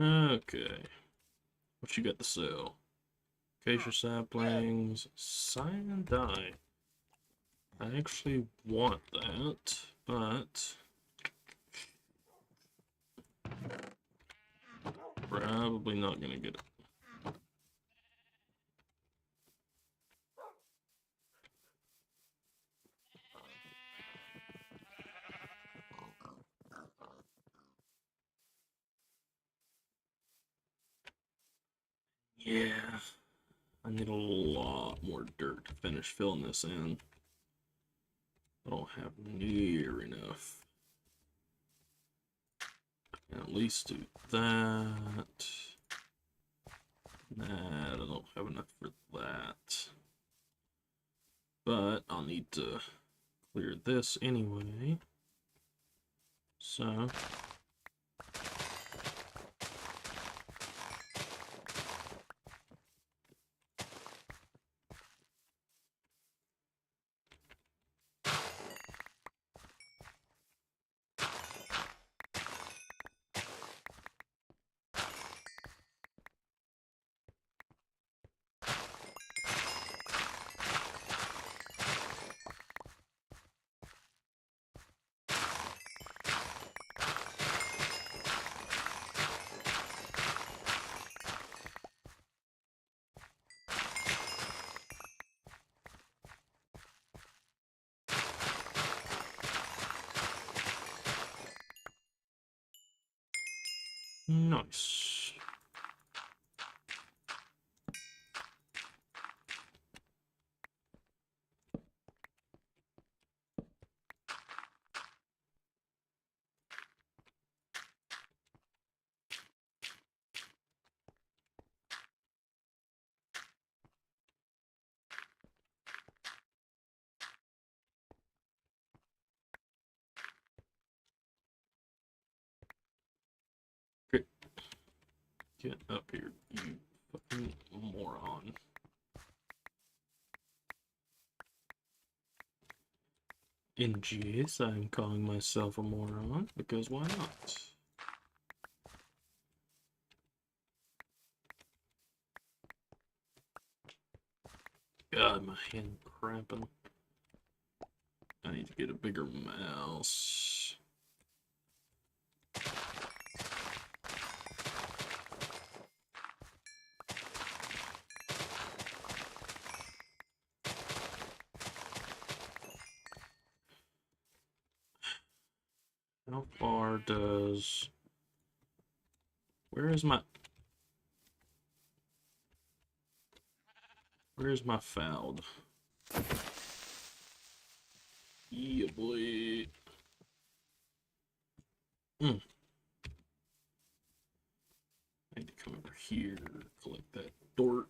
Okay. What you got to sell? Acacia saplings, cyan dye. I actually want that, but probably not gonna get it. Yeah, I need a lot more dirt to finish filling this in. I don't have near enough. At least do that. Nah, I don't have enough for that. But I'll need to clear this anyway. So nice. Get, get up here, you fucking moron. And yes, I'm calling myself a moron, because why not? God, my hand cramping. I need to get a bigger mouse. How far does... Where is my... Where's my fouled? Yeah, boy. I need to come over here, collect that dirt.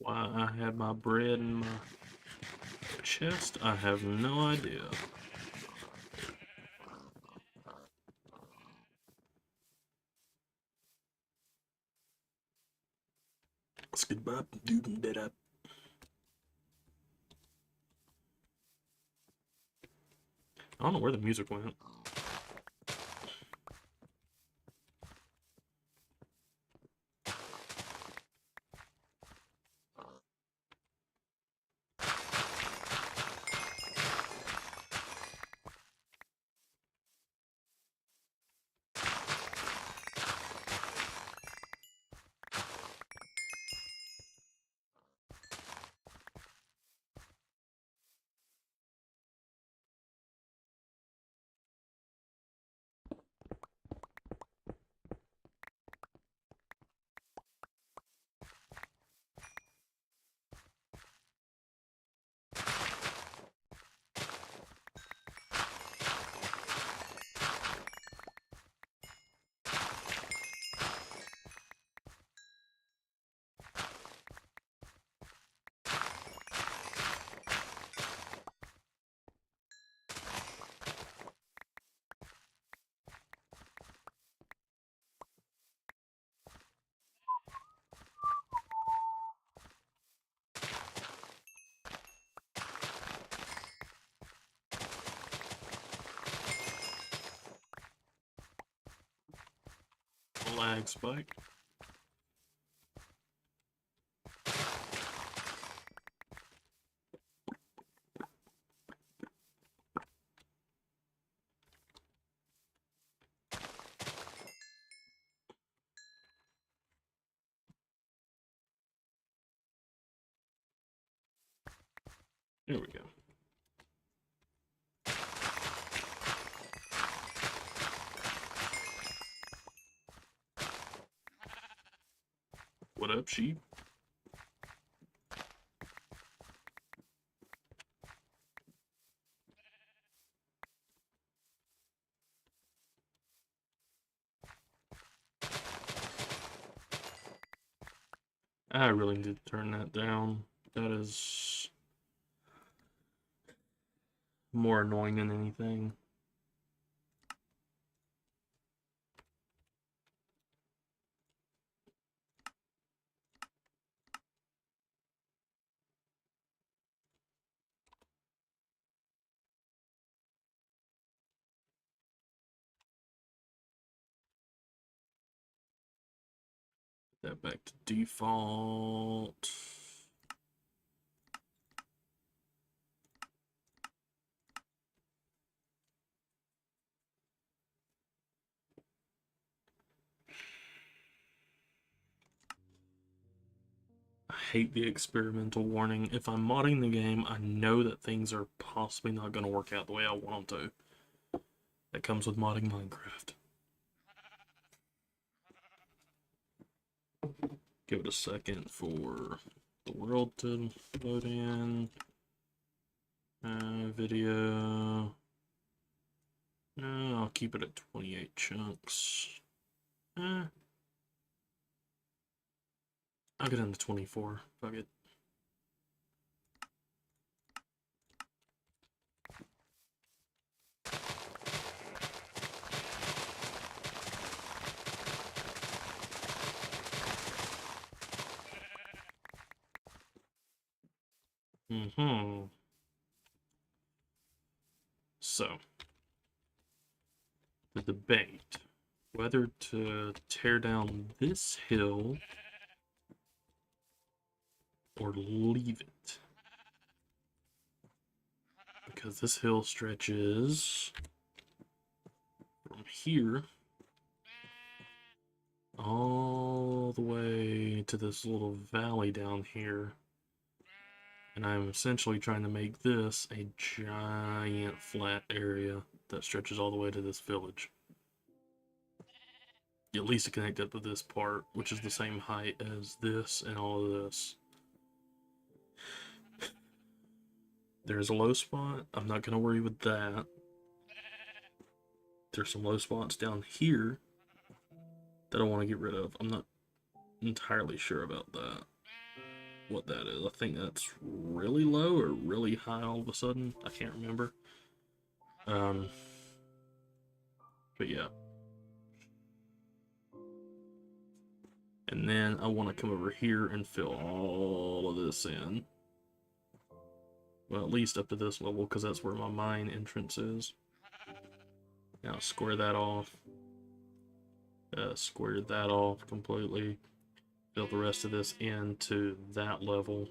Why I had my bread in my chest, I have no idea. Skidbop, doodle, dead up. I don't know where the music went. lag spike. There we go. What up, sheep? I really need to turn that down. That is more annoying than anything. Put that back to default. I hate the experimental warning. If I'm modding the game, I know that things are possibly not going to work out the way I want them to. That comes with modding Minecraft. Give it a second for the world to load in. Video. No, I'll keep it at 28 chunks. I'll get down to 24. Fuck it. So, the debate whether to tear down this hill or leave it. Because this hill stretches from here all the way to this little valley down here. And I'm essentially trying to make this a giant flat area that stretches all the way to this village. At least to connect up to this part, which is the same height as this and all of this. There's a low spot. I'm not going to worry with that. There's some low spots down here that I want to get rid of. I'm not entirely sure about that. What that is. I think that's really low or really high all of a sudden. I can't remember. But yeah. And then I want to come over here and fill all of this in. Well, at least up to this level, because that's where my mine entrance is. Now square that off. Square that off completely. Fill the rest of this into that level.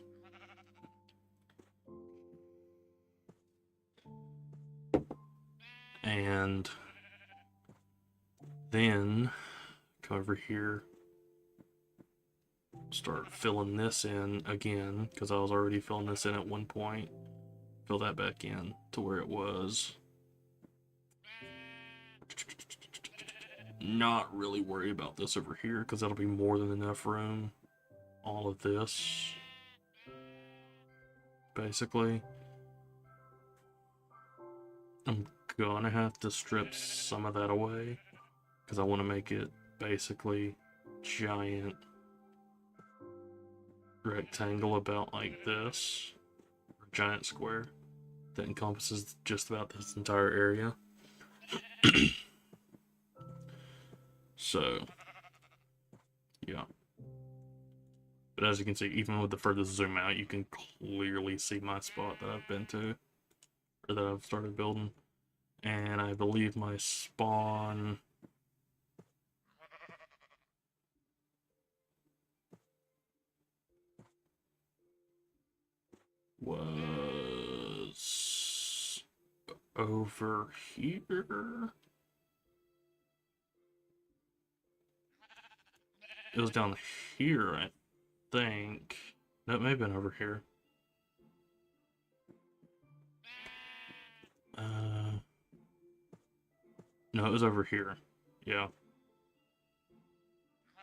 And then come over here. Start filling this in again, because I was already filling this in at one point. Fill that back in to where it was. Not really worry about this over here, because that'll be more than enough room. All of this, basically. I'm gonna have to strip some of that away, because I want to make it basically giant rectangle about like this, or giant square that encompasses just about this entire area. So, yeah. But as you can see, even with the furthest zoom out, you can clearly see my spot that I've been to, or that I've started building. And I believe my spawn was over here. It was down here, I think. That may have been over here. No, it was over here. Yeah.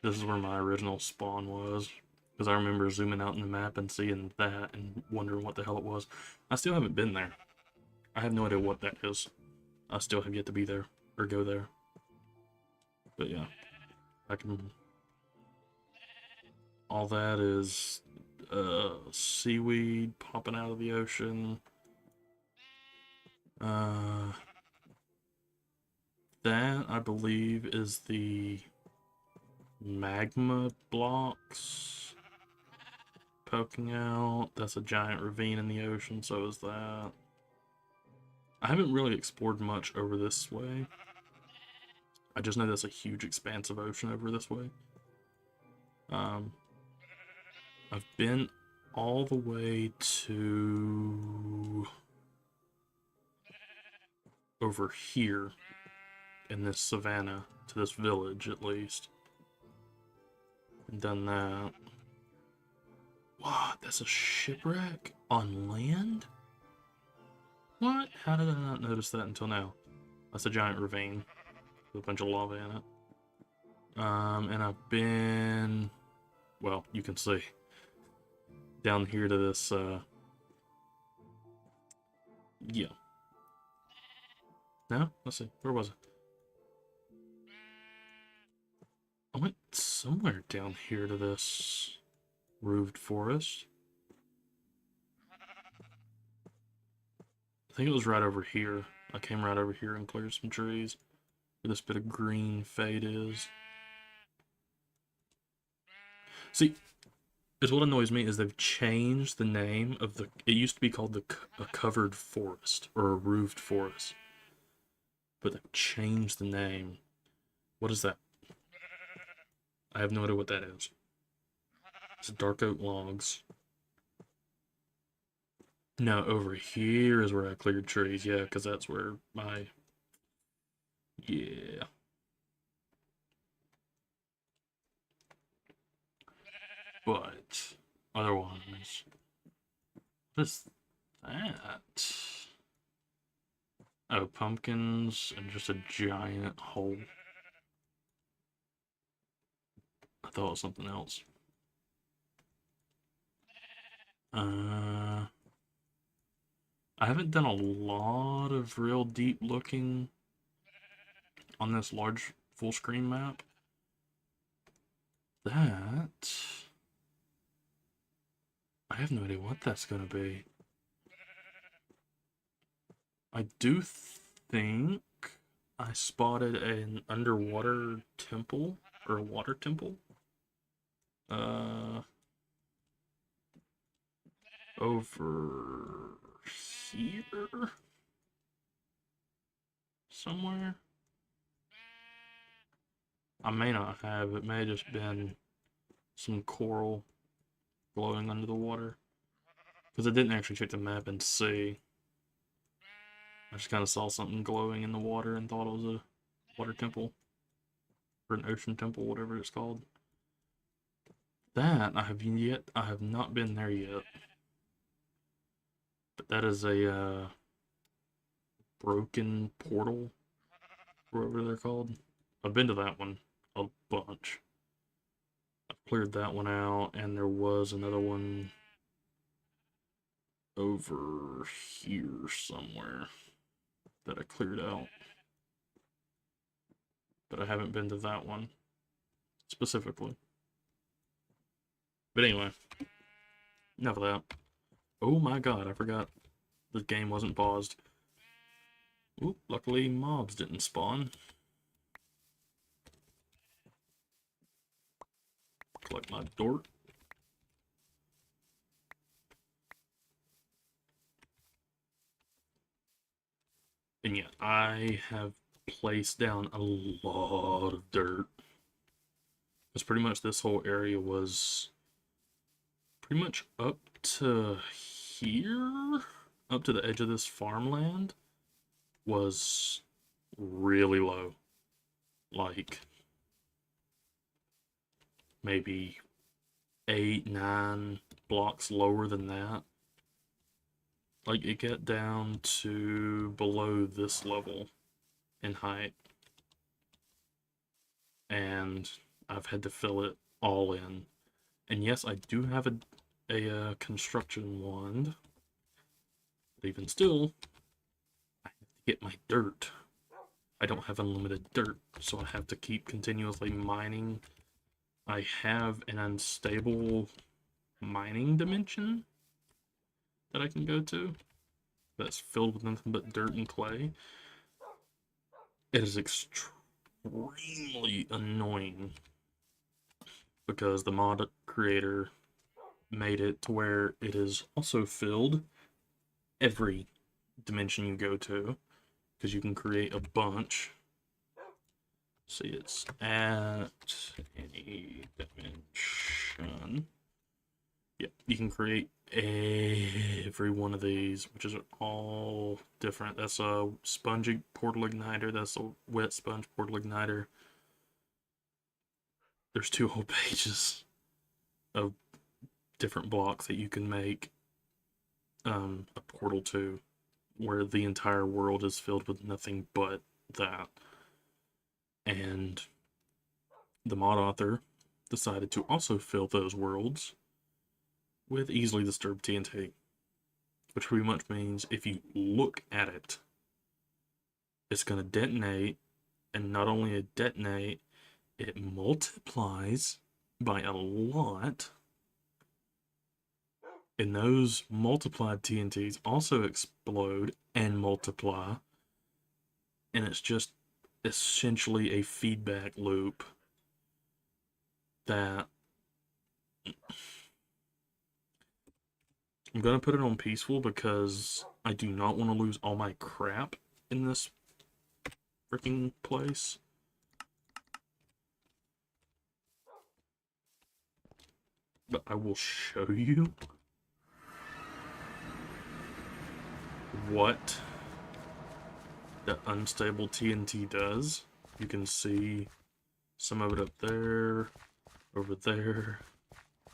This is where my original spawn was. Because I remember zooming out in the map and seeing that and wondering what the hell it was. I still haven't been there. I have no idea what that is. I still have yet to be there. Or go there. But yeah. I can... All that is... seaweed popping out of the ocean. That, I believe, is the magma blocks poking out. That's a giant ravine in the ocean, so is that. I haven't really explored much over this way. I just know there's a huge expanse of ocean over this way. I've been all the way to over here in this savannah, to this village at least. And done that. What? That's a shipwreck on land? What? How did I not notice that until now? That's a giant ravine with a bunch of lava in it. And I've been... Well, you can see. Down here to this, yeah. No? Let's see. Where was it? I went somewhere down here to this roofed forest. I think it was right over here. I came right over here and cleared some trees. Where this bit of green fade is. See, is what annoys me is they've changed the name of the... It used to be called a covered forest, or a roofed forest. But they've changed the name. What is that? I have no idea what that is. It's dark oak logs. No, over here is where I cleared trees, yeah, because that's where my... Yeah. But, otherwise... What is that? Oh, pumpkins and just a giant hole. I thought it was something else. I haven't done a lot of real deep looking on this large full screen map. That... I have no idea what that's gonna be. I do think I spotted an underwater temple, or a water temple. Over here? Somewhere? I may not have, it may have just been some coral glowing under the water. Because I didn't actually check the map and see. I just kind of saw something glowing in the water and thought it was a water temple. Or an ocean temple, whatever it's called. That, I have not been there yet. But that is a broken portal, whatever they're called. I've been to that one a bunch. I've cleared that one out, and there was another one over here somewhere that I cleared out. But I haven't been to that one specifically. But anyway, enough of that. Oh my god, I forgot the game wasn't paused. Oop, luckily mobs didn't spawn. Collect my dirt. And yeah, I have placed down a lot of dirt. Because pretty much this whole area was pretty much up to here up to the edge of this farmland was really low. Like maybe 8, 9 blocks lower than that. Like it got down to below this level in height. And I've had to fill it all in. And yes, I do have a construction wand. But even still, I have to get my dirt. I don't have unlimited dirt, so I have to keep continuously mining. I have an unstable mining dimension that I can go to that's filled with nothing but dirt and clay. It is extremely annoying because the mod creator made it to where it is also filled every dimension you go to, because you can create a bunch. See, it's at any dimension. Yeah, you can create every one of these, which is all different. That's a spongy portal igniter. That's a wet sponge portal igniter. There's 2 whole pages of different blocks that you can make a portal to, where the entire world is filled with nothing but that. And the mod author decided to also fill those worlds with easily disturbed TNT, which pretty much means if you look at it, it's going to detonate, and not only it detonate, it multiplies by a lot, and those multiplied TNTs also explode and multiply, and it's just essentially a feedback loop that I'm gonna put it on peaceful because I do not want to lose all my crap in this freaking place. But I will show you what the unstable TNT does. You can see some of it up there, over there,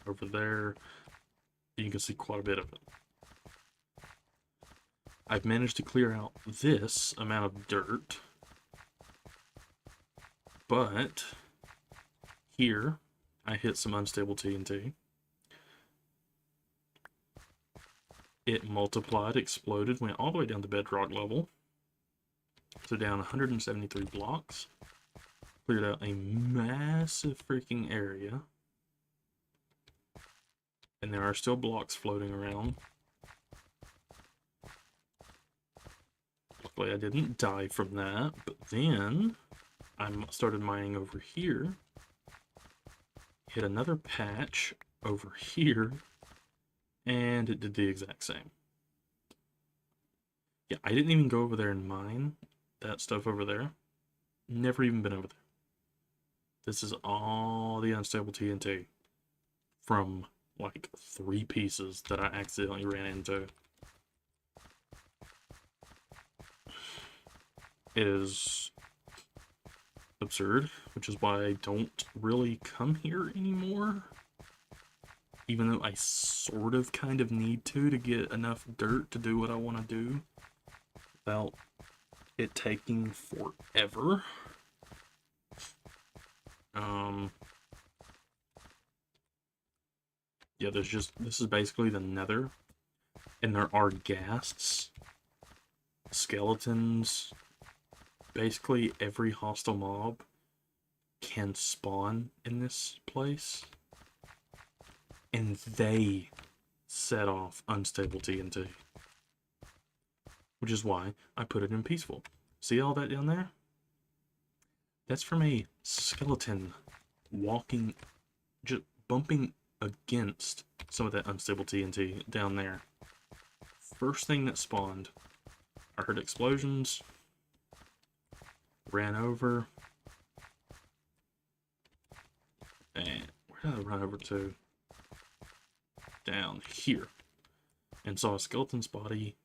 over there. You can see quite a bit of it. I've managed to clear out this amount of dirt, but here I hit some unstable TNT. It multiplied, exploded, went all the way down to bedrock level. So down 173 blocks. Cleared out a massive freaking area. And there are still blocks floating around. Luckily I didn't die from that, but then I started mining over here. Hit another patch over here, and it did the exact same. Yeah, I didn't even go over there and mine that stuff over there. Never even been over there. This is all the unstable TNT from like 3 pieces that I accidentally ran into. It is absurd, which is why I don't really come here anymore. Even though I sort of kind of need to get enough dirt to do what I want to do without it taking forever. Yeah, this is basically the nether, and there are ghasts, skeletons, basically every hostile mob can spawn in this place, and they set off unstable TNT, which is why I put it in peaceful. See all that down there? That's from a skeleton walking, just bumping against some of that unstable TNT down there. First thing that spawned, I heard explosions, ran over, and where did I run over to? Down here. and saw a skeleton's body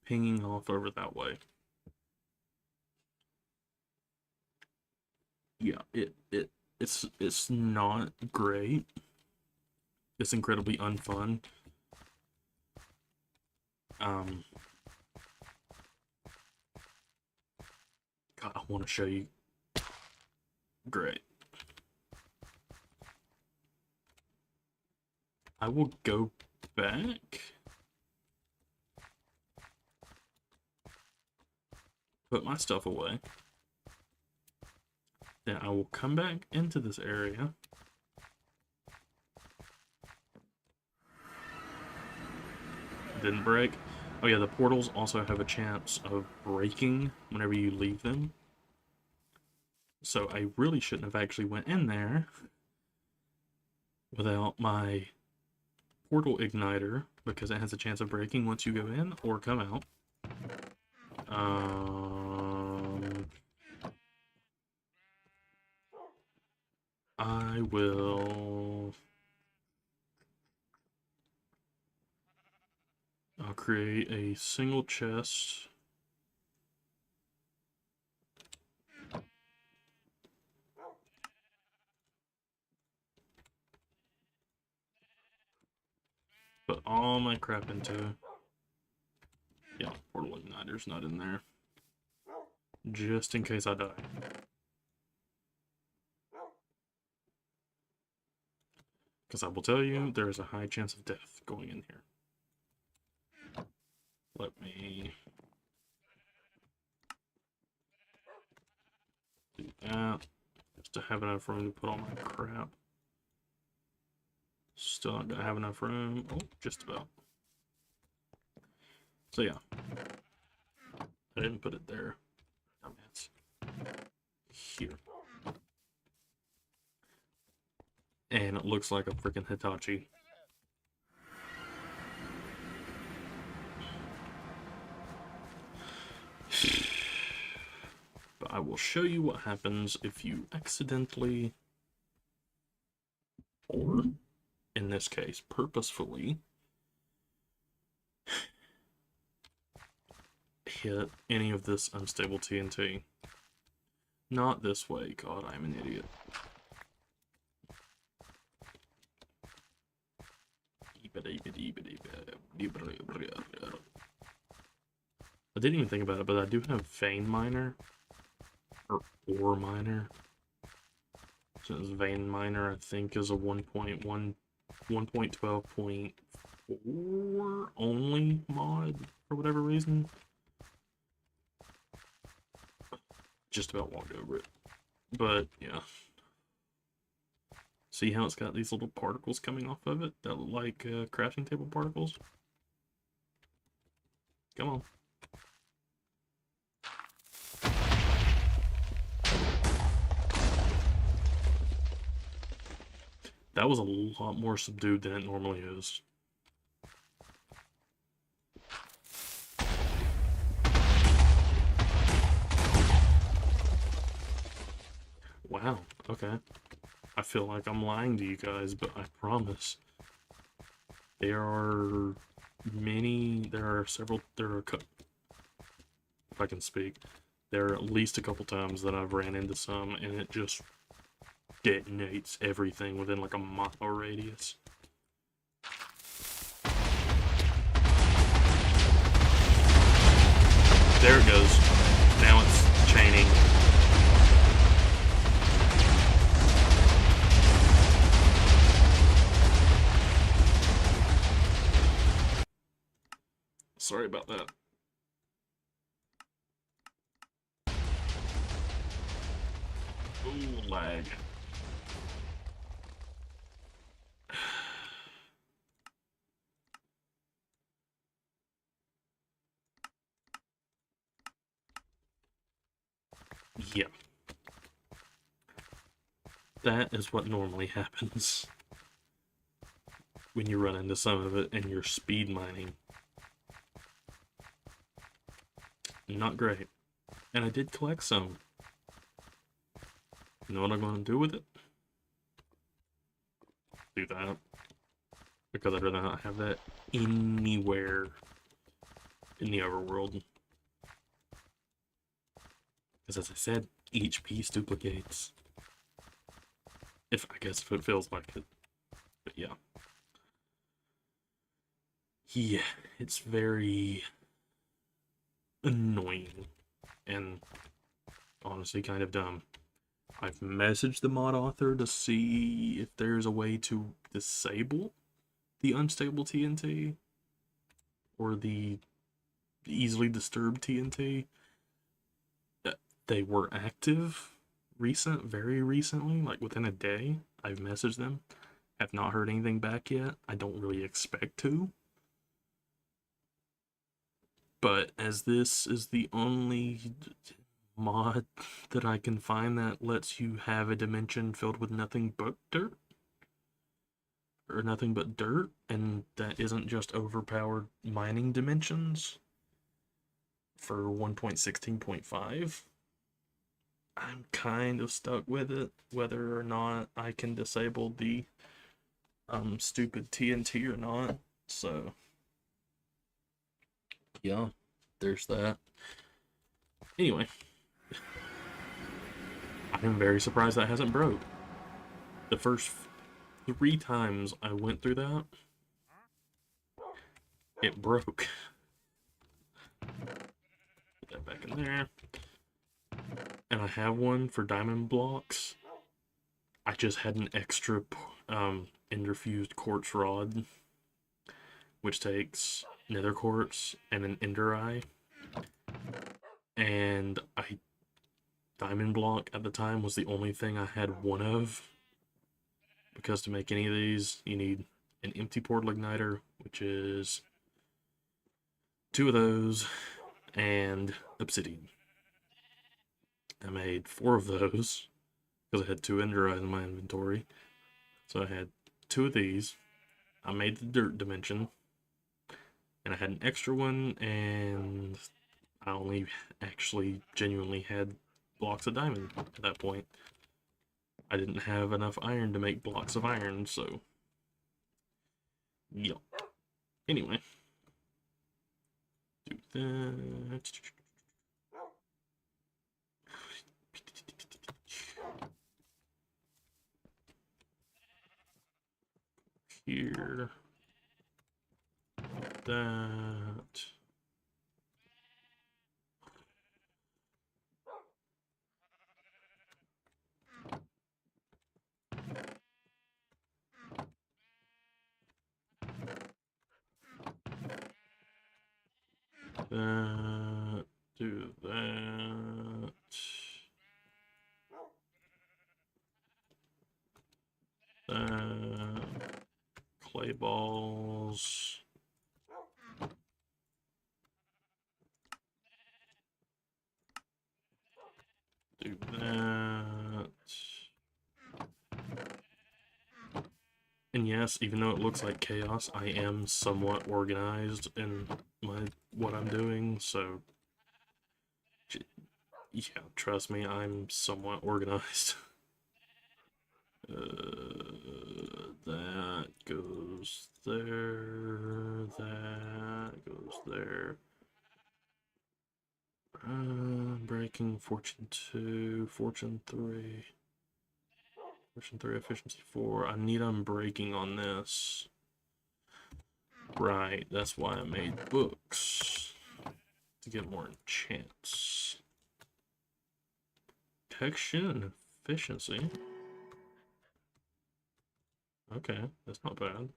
pinging off over that way. Yeah, it's not great. It's incredibly unfun. God, I want to show you. Great. I will go back. Put my stuff away. Then I will come back into this area. Didn't break. Oh yeah, the portals also have a chance of breaking whenever you leave them. So I really shouldn't have actually went in there without my portal igniter, because it has a chance of breaking once you go in or come out. I will... I'll create a single chest. Put all my crap into... Yeah, portal igniter's not in there. Just in case I die. Because I will tell you, there is a high chance of death going in here. Let me do that. Just to have enough room to put all my crap. Still not gonna have enough room. Oh, just about. So yeah. I didn't put it there. Dumbass. Here. And it looks like a freaking Hitachi. But I will show you what happens if you accidentally, or in this case, purposefully, hit any of this unstable TNT. Not this way. God, I'm an idiot. I didn't even think about it, but I do have vein miner, or ore miner. Since vein miner, I think, is a 1.12.4 only mod for whatever reason. Just about walked over it, but yeah. See how it's got these little particles coming off of it that look like crafting table particles? Come on. That was a lot more subdued than it normally is. Wow, okay. I feel like I'm lying to you guys, but I promise. There are several, if I can speak, there are at least a couple times that I've ran into some, and it just detonates everything within like a mile radius. There it goes. Now it's chaining. Sorry about that. Ooh, lag. Yeah. That is what normally happens when you run into some of it and you're speed mining. Not great. And I did collect some. You know what I'm going to do with it? Do that. because I'd rather not have that anywhere in the overworld. Because as I said, each piece duplicates. I guess if it feels like it. But yeah. Yeah, it's very annoying and honestly kind of dumb. I've messaged the mod author to see if there's a way to disable the unstable TNT or the easily disturbed TNT. They were active very recently, like within a day. I've messaged them. Have not heard anything back yet. I don't really expect to. But as this is the only mod that I can find that lets you have a dimension filled with nothing but dirt, or nothing but dirt, and that isn't just overpowered mining dimensions for 1.16.5, I'm kind of stuck with it, whether or not I can disable the stupid TNT or not. So yeah, there's that. Anyway, I'm very surprised that hasn't broke. The first 3 times I went through that, it broke. Put that back in there. And I have one for diamond blocks. I just had an extra enderfused quartz rod, which takes nether quartz and an ender eye. And diamond block at the time was the only thing I had one of, because to make any of these you need an empty portal igniter, which is 2 of those, and obsidian. I made 4 of those because I had 2 ender eyes in my inventory. So I had 2 of these. I made the dirt dimension, and I had an extra one, and I only actually genuinely had blocks of diamond at that point. I didn't have enough iron to make blocks of iron, so yeah. Anyway, do that. Here. That. That. Do that. That. Clay balls. Do that. And yes, even though it looks like chaos, I am somewhat organized in what I'm doing, so yeah, trust me, I'm somewhat organized. That goes there, that goes there. Breaking Fortune 2, Fortune 3. Fortune 3, Efficiency 4. I need unbreaking on this. Right, that's why I made books. To get more enchants. Protection and efficiency. Okay, that's not bad.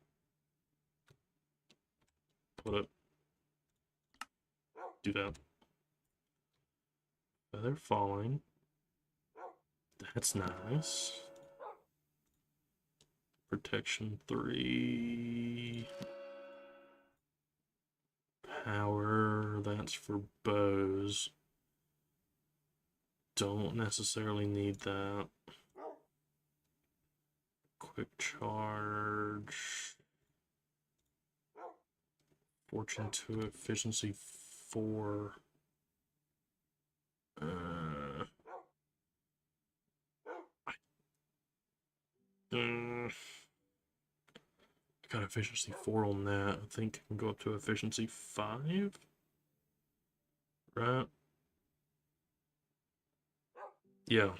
Put it. Do that. Feather falling. That's nice. Protection 3. Power, that's for bows. Don't necessarily need that. Quick charge. Fortune 2, efficiency 4. got efficiency 4 on that. I think I can go up to efficiency 5. Right? Yeah.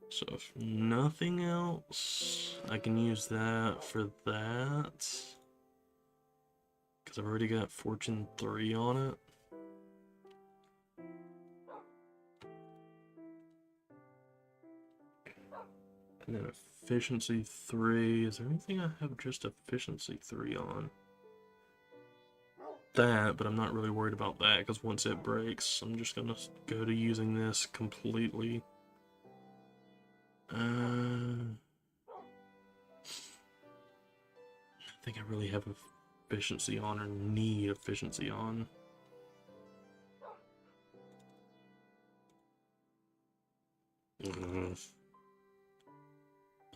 So if nothing else, I can use that for that. Because I've already got Fortune 3 on it. And then efficiency 3. Is there anything I have just efficiency 3 on? That, but I'm not really worried about that because once it breaks, I'm just gonna go to using this completely. I think I really have efficiency on or need efficiency on.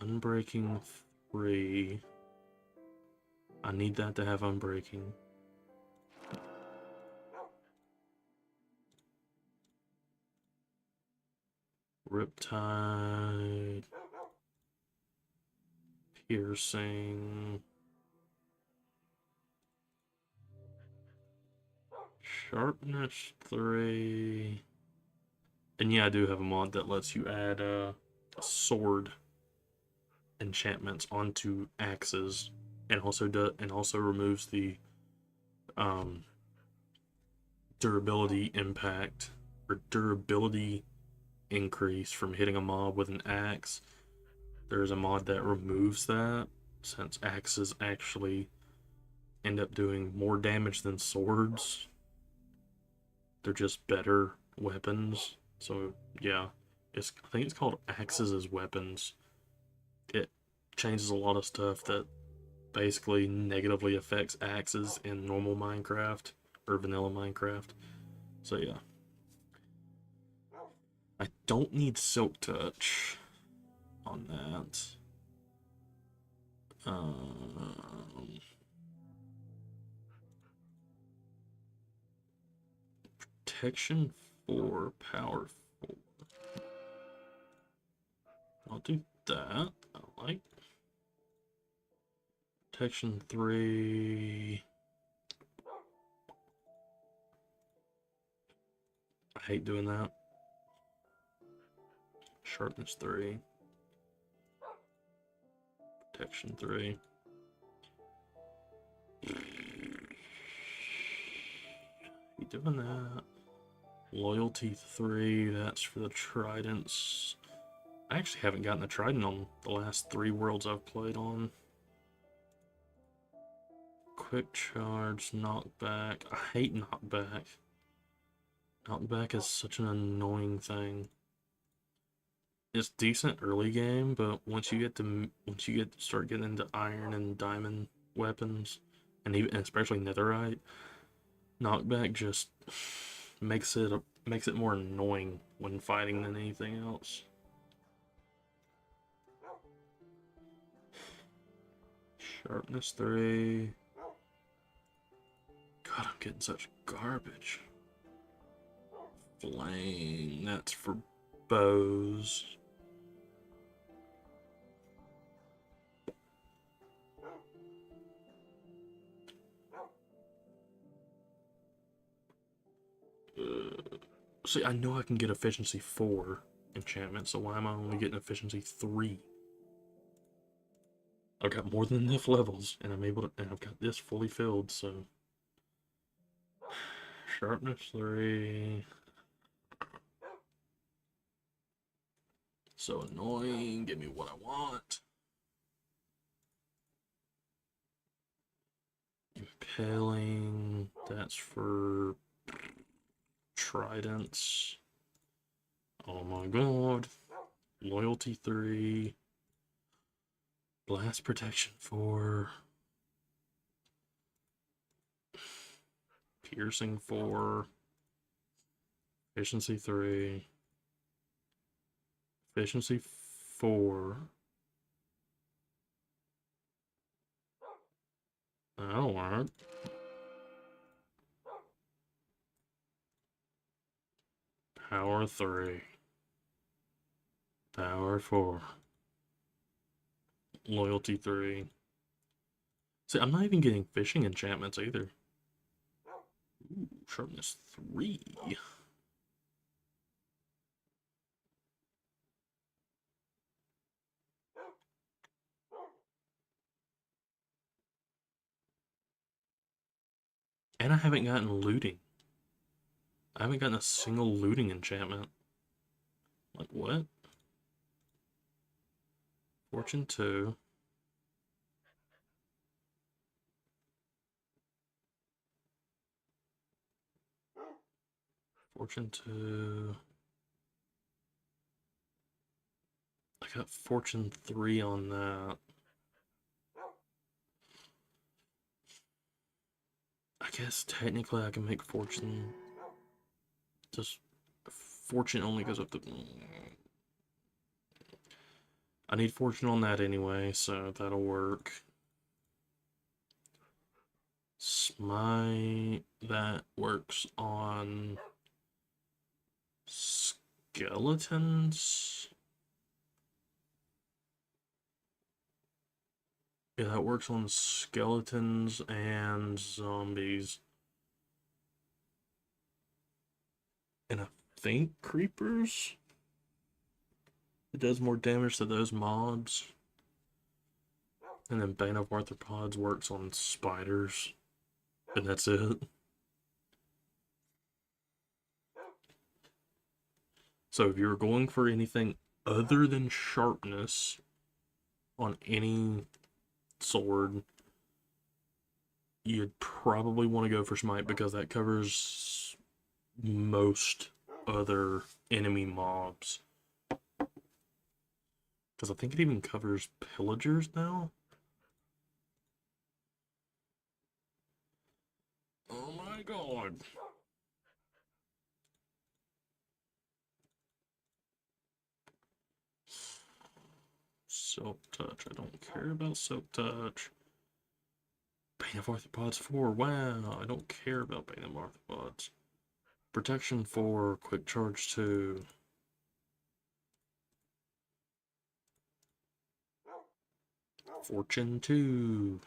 Unbreaking 3. I need that to have unbreaking. Riptide. Piercing. Sharpness 3. And yeah, I do have a mod that lets you add sword enchantments onto axes, and also removes the durability impact or durability increase from hitting a mob with an axe. There's a mod that removes that since axes actually end up doing more damage than swords. They're just better weapons. So yeah, I think it's called axes as weapons. It changes a lot of stuff that basically negatively affects axes in normal Minecraft or vanilla Minecraft. So yeah. I don't need Silk Touch on that. Protection 4, Power 4. I'll do that. I like Protection 3. I hate doing that. Sharpness 3. Protection 3. Hate doing that. Loyalty 3. That's for the tridents. I actually haven't gotten a trident on the last 3 worlds I've played on. Quick charge, knockback. I hate knockback. Knockback is such an annoying thing. It's decent early game, but once you get to start getting into iron and diamond weapons, and especially netherite, knockback just makes it more annoying when fighting than anything else. Sharpness 3. God, I'm getting such garbage. Flame, that's for bows. See, I know I can get efficiency 4 enchantment, so why am I only getting efficiency 3? I've got more than enough levels, and I've got this fully filled, so. Sharpness 3. So annoying, give me what I want. Impaling, that's for tridents. Oh my god. Loyalty 3. Blast protection 4. Piercing 4. Efficiency 3. Efficiency 4. That'll work. Power 3. Power 4. Loyalty 3. See, I'm not even getting fishing enchantments either. Ooh, sharpness 3. And I haven't gotten looting. I haven't gotten a single looting enchantment. Like, what? Fortune 2. Fortune 2. I got Fortune 3 on that. I guess technically I can make Fortune. Just Fortune only goes up to. I need Fortune on that anyway, so that'll work. Smite, that works on skeletons. Yeah, that works on skeletons and zombies. And I think creepers? It does more damage to those mobs. And then Bane of Arthropods works on spiders. And that's it. So if you're going for anything other than sharpness on any sword, you'd probably want to go for Smite because that covers most other enemy mobs. Because I think it even covers pillagers now. Oh my god. Silk Touch. I don't care about Silk Touch. Bane of Arthropods 4. Wow, I don't care about Bane of Arthropods. Protection 4. Quick Charge 2. Fortune 2.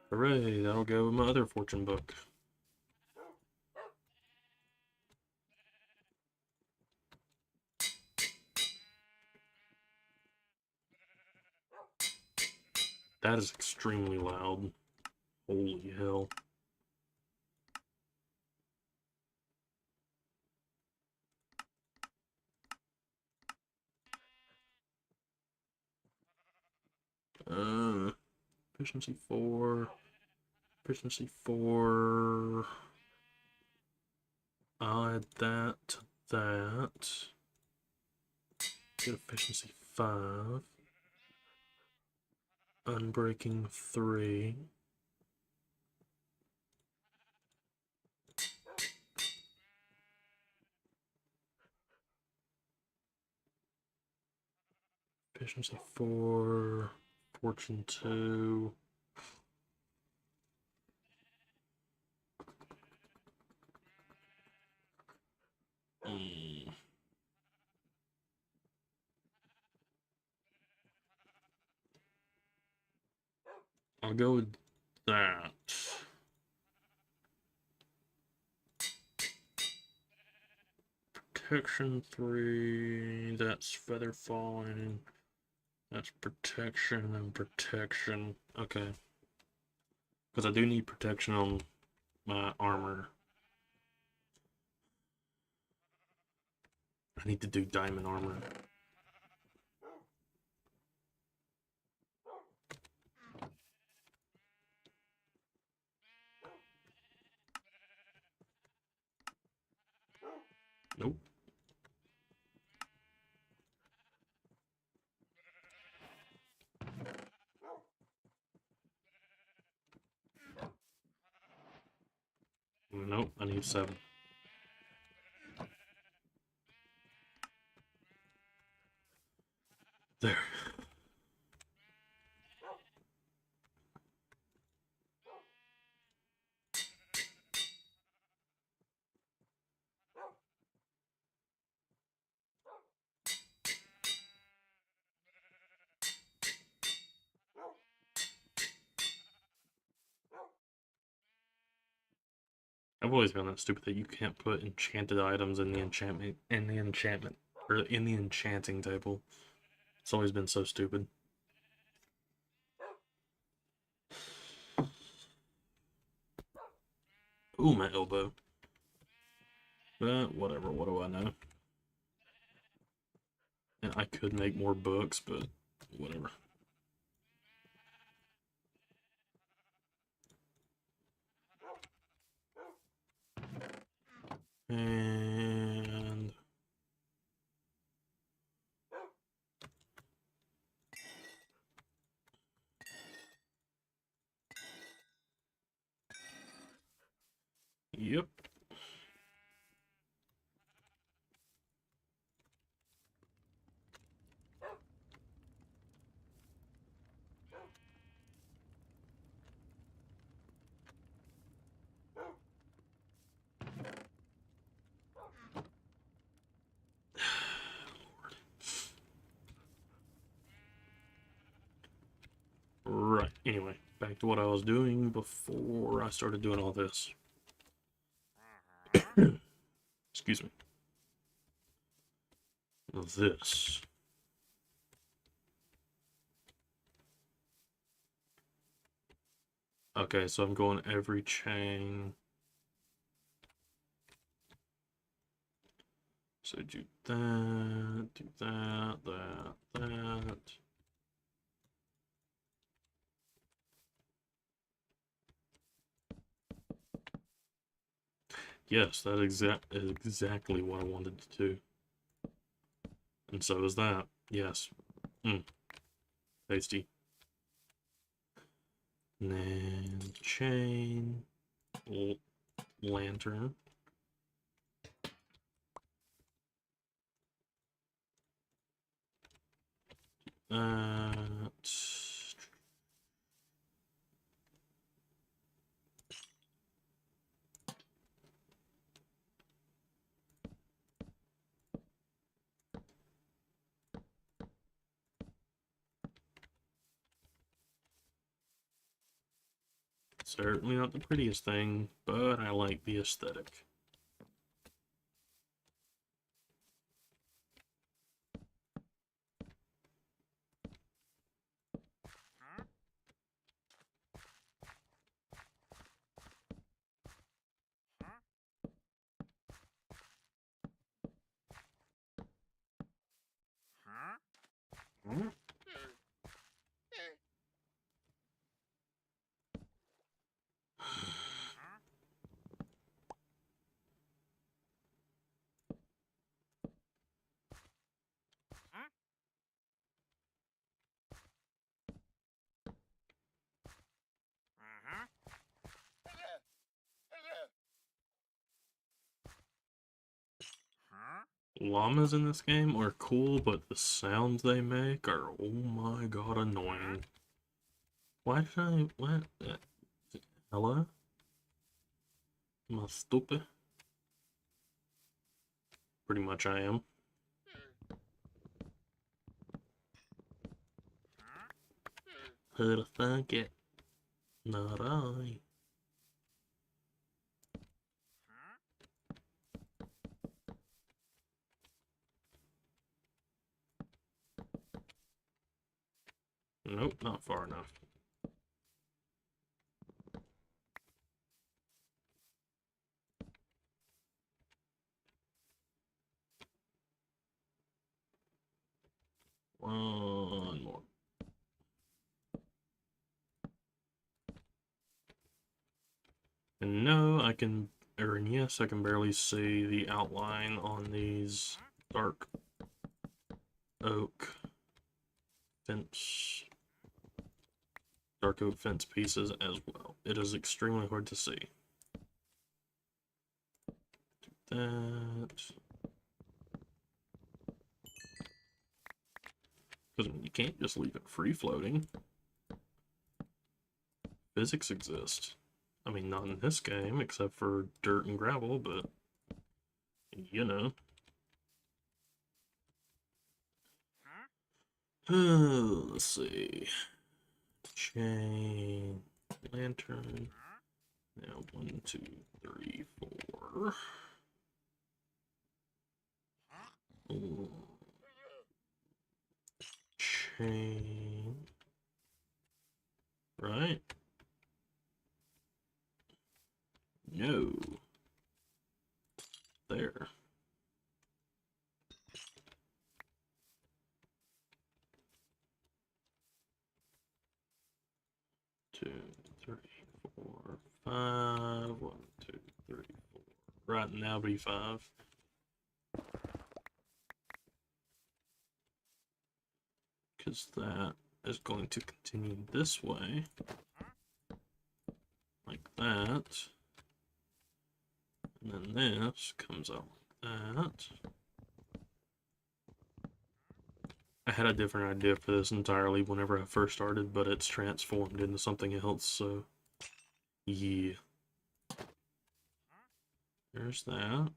Hooray, that'll go with my other fortune book. That is extremely loud. Holy hell. Efficiency 4. Efficiency 4. I'll add that to that. Get efficiency 5. Unbreaking 3. Efficiency 4. Fortune 2. I'll go with that. Protection 3. That's feather falling. That's protection and protection. Okay. Because I do need protection on my armor. I need to do diamond armor. Nope. Nope, I need 7. There. I've always found that stupid that you can't put enchanted items in the enchantment or in the enchanting table. It's always been so stupid. Ooh, my elbow. But whatever, what do I know? And I could make more books, but whatever. And yep. Right, anyway, back to what I was doing before I started doing all this. Excuse me. This. Okay, so I'm going every chain. So do that, that. Yes, that is exactly what I wanted to do. And so is that. Yes. Tasty. And then chain, lantern. That. Certainly not the prettiest thing, but I like the aesthetic. Llamas in this game are cool, but the sounds they make are, oh my god, annoying. Why did I, what? Hello? Am I stupid? Pretty much I am. Who'd have thunk it? Not I. Nope, not far enough. One more. And no, I can, or yes, I can barely see the outline on these dark oak fence, dark oak fence pieces as well. It is extremely hard to see. That. Because you can't just leave it free floating. Physics exist. I mean, not in this game, except for dirt and gravel, but you know. Let's see. Chain, lantern, Now 1, 2, 3, 4. Ooh. Chain. Right? No. There. Two, three, four, 5. 1, 2, 3, 4. Right now be 5. Because that is going to continue this way. Like that. And then this comes out like that. I had a different idea for this entirely whenever I first started, but it's transformed into something else, so yeah. There's that.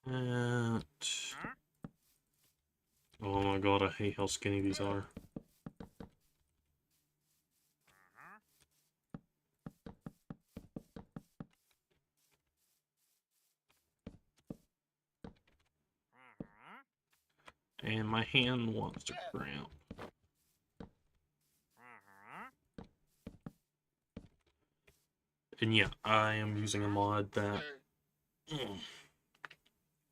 That. Oh my god, I hate how skinny these are. And my hand wants to cramp. And yeah, I am using a mod that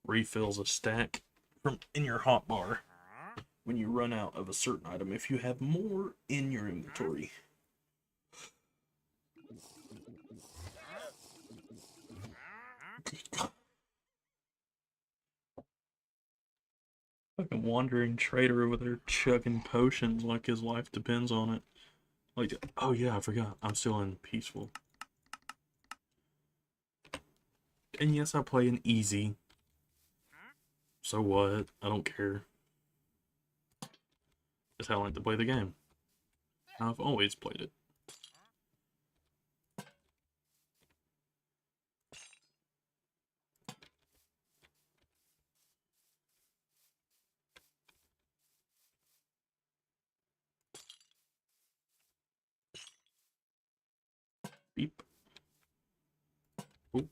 refills a stack from in your hotbar when you run out of a certain item if you have more in your inventory. Fucking wandering trader over there chugging potions like his life depends on it. Like, oh yeah, I forgot. I'm still in peaceful. And yes, I play in easy. So what? I don't care. It's how I like to play the game. I've always played it. Beep. Oop.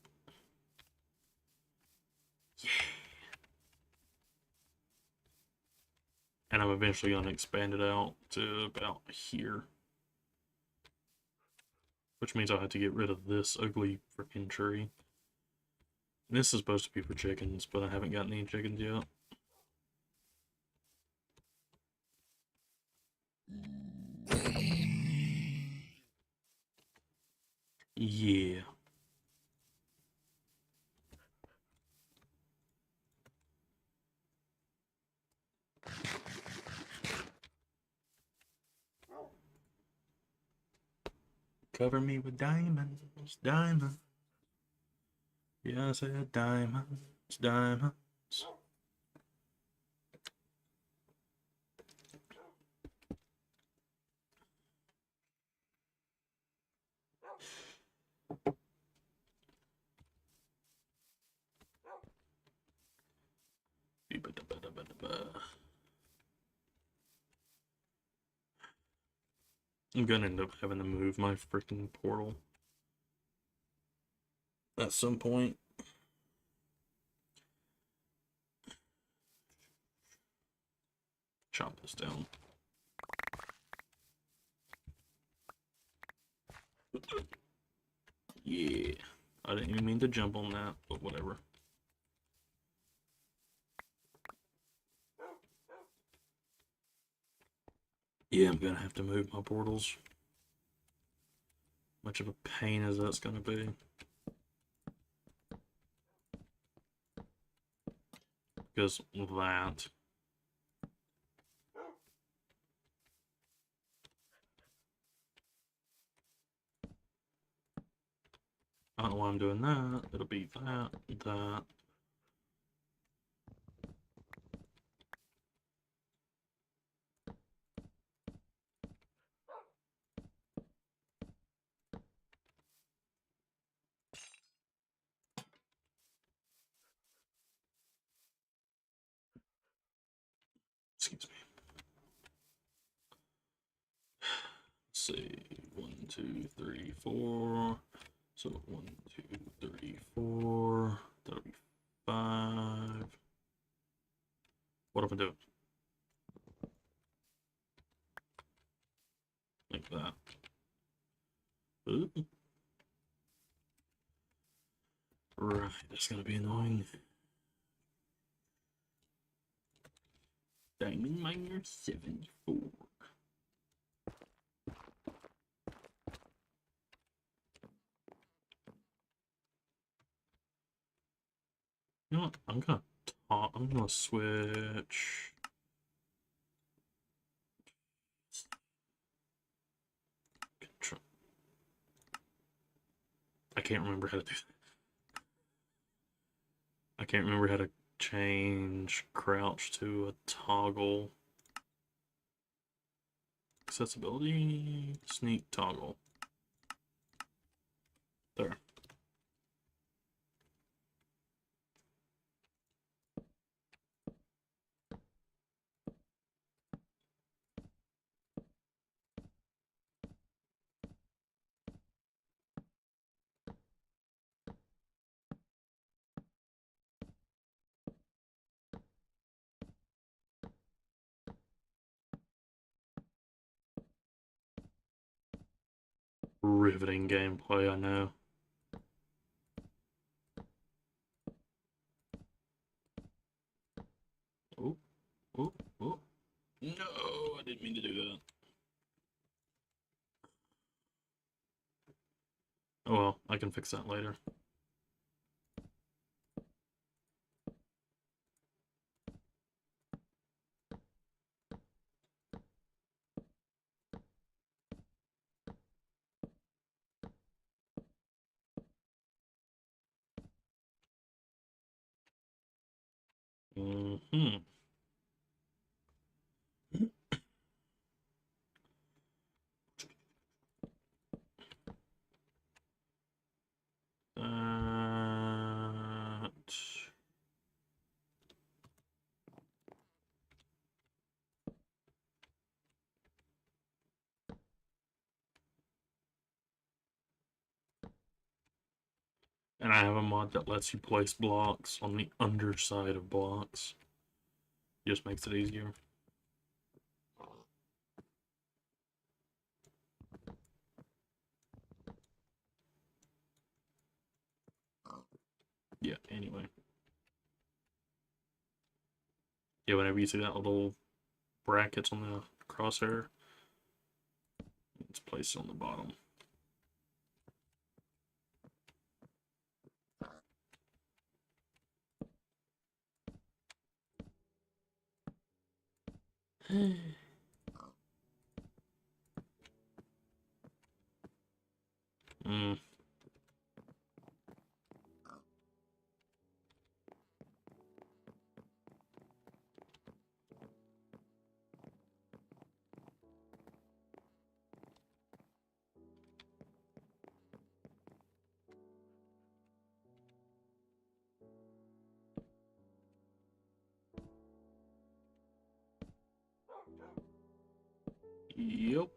Yeah. And I'm eventually going to expand it out to about here. Which means I'll have to get rid of this ugly freaking tree. And this is supposed to be for chickens, but I haven't gotten any chickens yet. Yeah. Cover me with diamonds, diamonds. Yeah, I said diamonds, diamonds. I'm gonna end up having to move my freaking portal at some point. Chop this down. Yeah. I didn't even mean to jump on that, but whatever. Yeah, I'm gonna have to move my portals. Much of a pain as that's gonna be. Because that. I don't know why I'm doing that. It'll be that, that. Excuse me. Let's see. 1, 2, 3, 4. So 1, 2, 3, 4. That'll be 5. What if I do it like that? Ooh. Right, that's gonna be annoying. Diamond Miner 74. You know what? I'm gonna switch. I can't remember how to do that. I can't remember how to change crouch to a toggle. Accessibility, sneak toggle. There. Riveting gameplay, I know. Oh, oh, oh. No, I didn't mean to do that. Oh well, I can fix that later. Mm-hmm. That... And I have a mod that lets you place blocks on the underside of blocks. Just makes it easier. Yeah, anyway. Yeah, whenever you see that little brackets on the crosshair, it's placed on the bottom. Mm. Yep.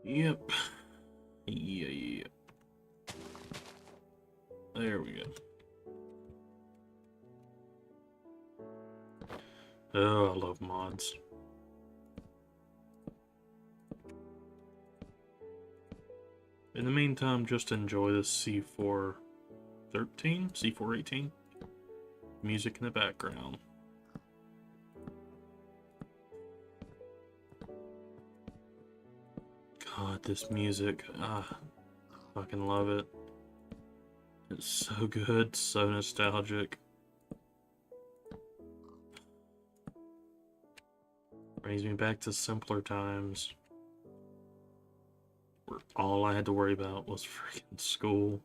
Yep. Yeah. There we go. Oh, I love mods. In the meantime, just enjoy the C413, C418 music in the background. God, this music, fucking love it. It's so good, so nostalgic. Brings me back to simpler times. where all I had to worry about was freaking school,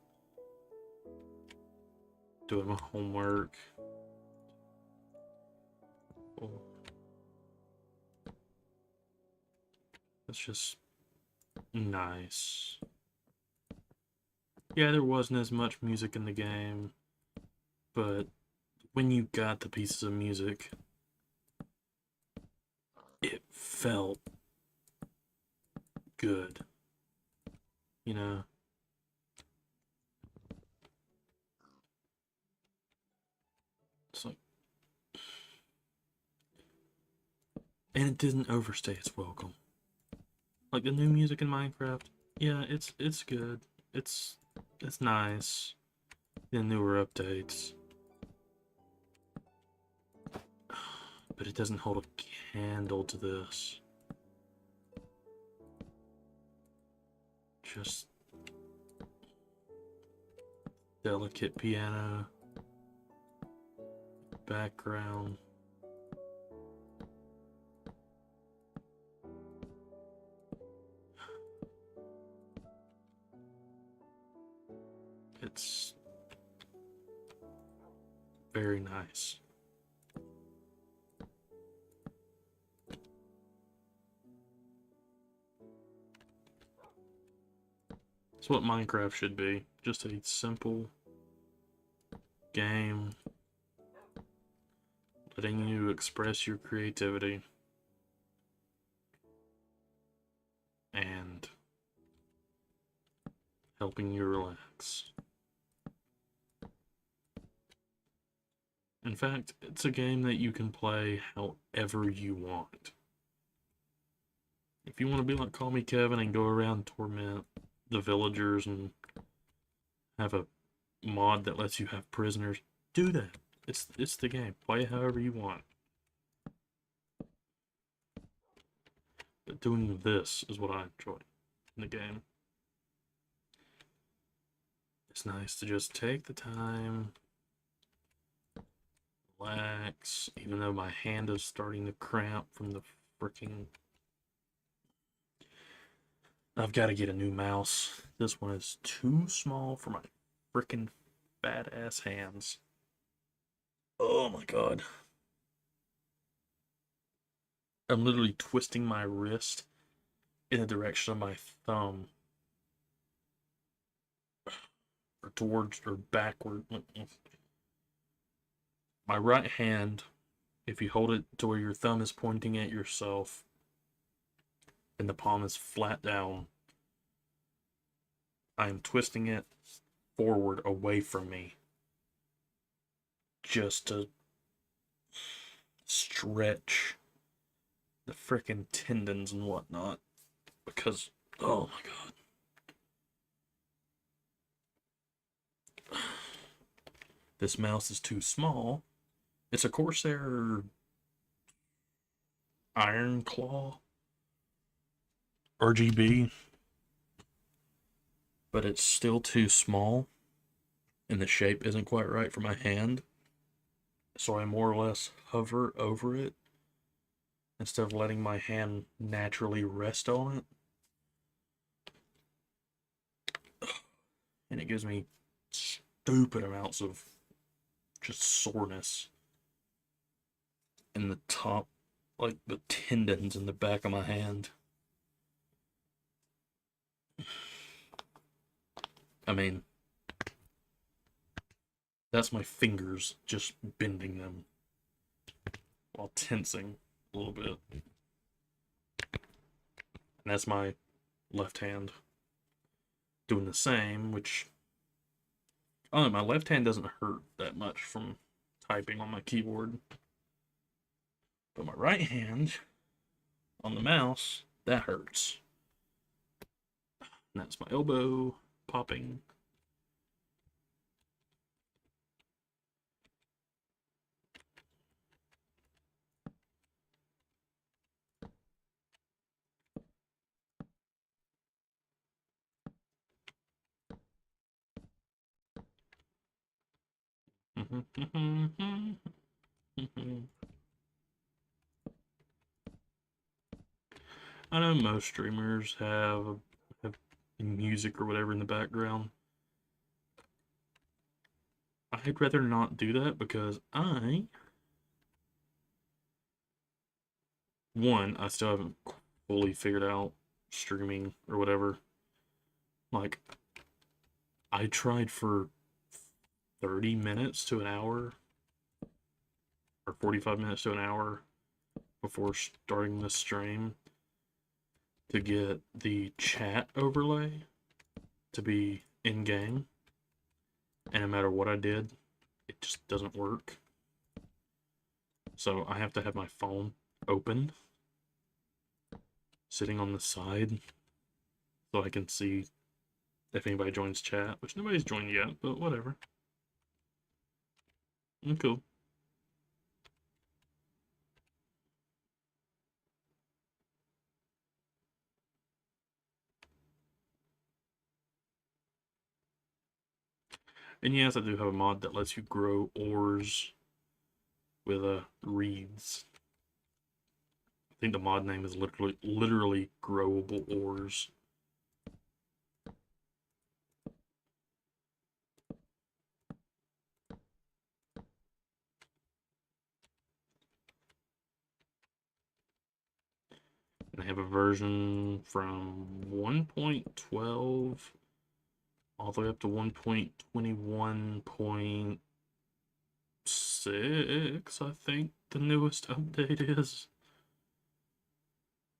doing my homework. Well, it's just nice. Yeah, there wasn't as much music in the game, but when you got the pieces of music, it felt good, you know? It's like, and it didn't overstay its welcome. Like the new music in Minecraft, yeah, it's good. It's it's nice. The newer updates, but it doesn't hold a candle to this. Just delicate piano, background. It's very nice. It's what Minecraft should be. Just a simple game letting you express your creativity and helping you relax. In fact, it's a game that you can play however you want. If you want to be like Call Me Kevin and go around and torment the villagers and have a mod that lets you have prisoners, do that. It's the game. Play it however you want. But doing this is what I enjoy in the game. It's nice to just take the time, relax, even though my hand is starting to cramp from the freaking... I've got to get a new mouse. This one is too small for my freaking fat ass hands. Oh my god. I'm literally twisting my wrist in the direction of my thumb. Or towards or backward. My right hand, if you hold it to where your thumb is pointing at yourself and the palm is flat down, I am twisting it forward away from me just to stretch the frickin' tendons and whatnot because, oh my god, this mouse is too small. It's a Corsair Iron Claw RGB, but it's still too small and the shape isn't quite right for my hand, so I more or less hover over it instead of letting my hand naturally rest on it. And it gives me stupid amounts of just soreness in the top, like the tendons in the back of my hand. I mean, that's my fingers just bending them while tensing a little bit. And that's my left hand doing the same, which, I don't know, my left hand doesn't hurt that much from typing on my keyboard. But my right hand on the mouse, that hurts. And that's my elbow popping. I know most streamers have music or whatever in the background. I'd rather not do that because I still haven't fully figured out streaming or whatever. Like, I tried for 30 minutes to an hour or 45 minutes to an hour before starting the stream to get the chat overlay to be in game, and no matter what I did, it just doesn't work. So I have to have my phone open, sitting on the side, so I can see if anybody joins chat, which nobody's joined yet, but whatever. Cool. And yes, I do have a mod that lets you grow ores with reeds. I think the mod name is literally growable ores. And I have a version from 1.12 all the way up to 1.21.6, I think the newest update is.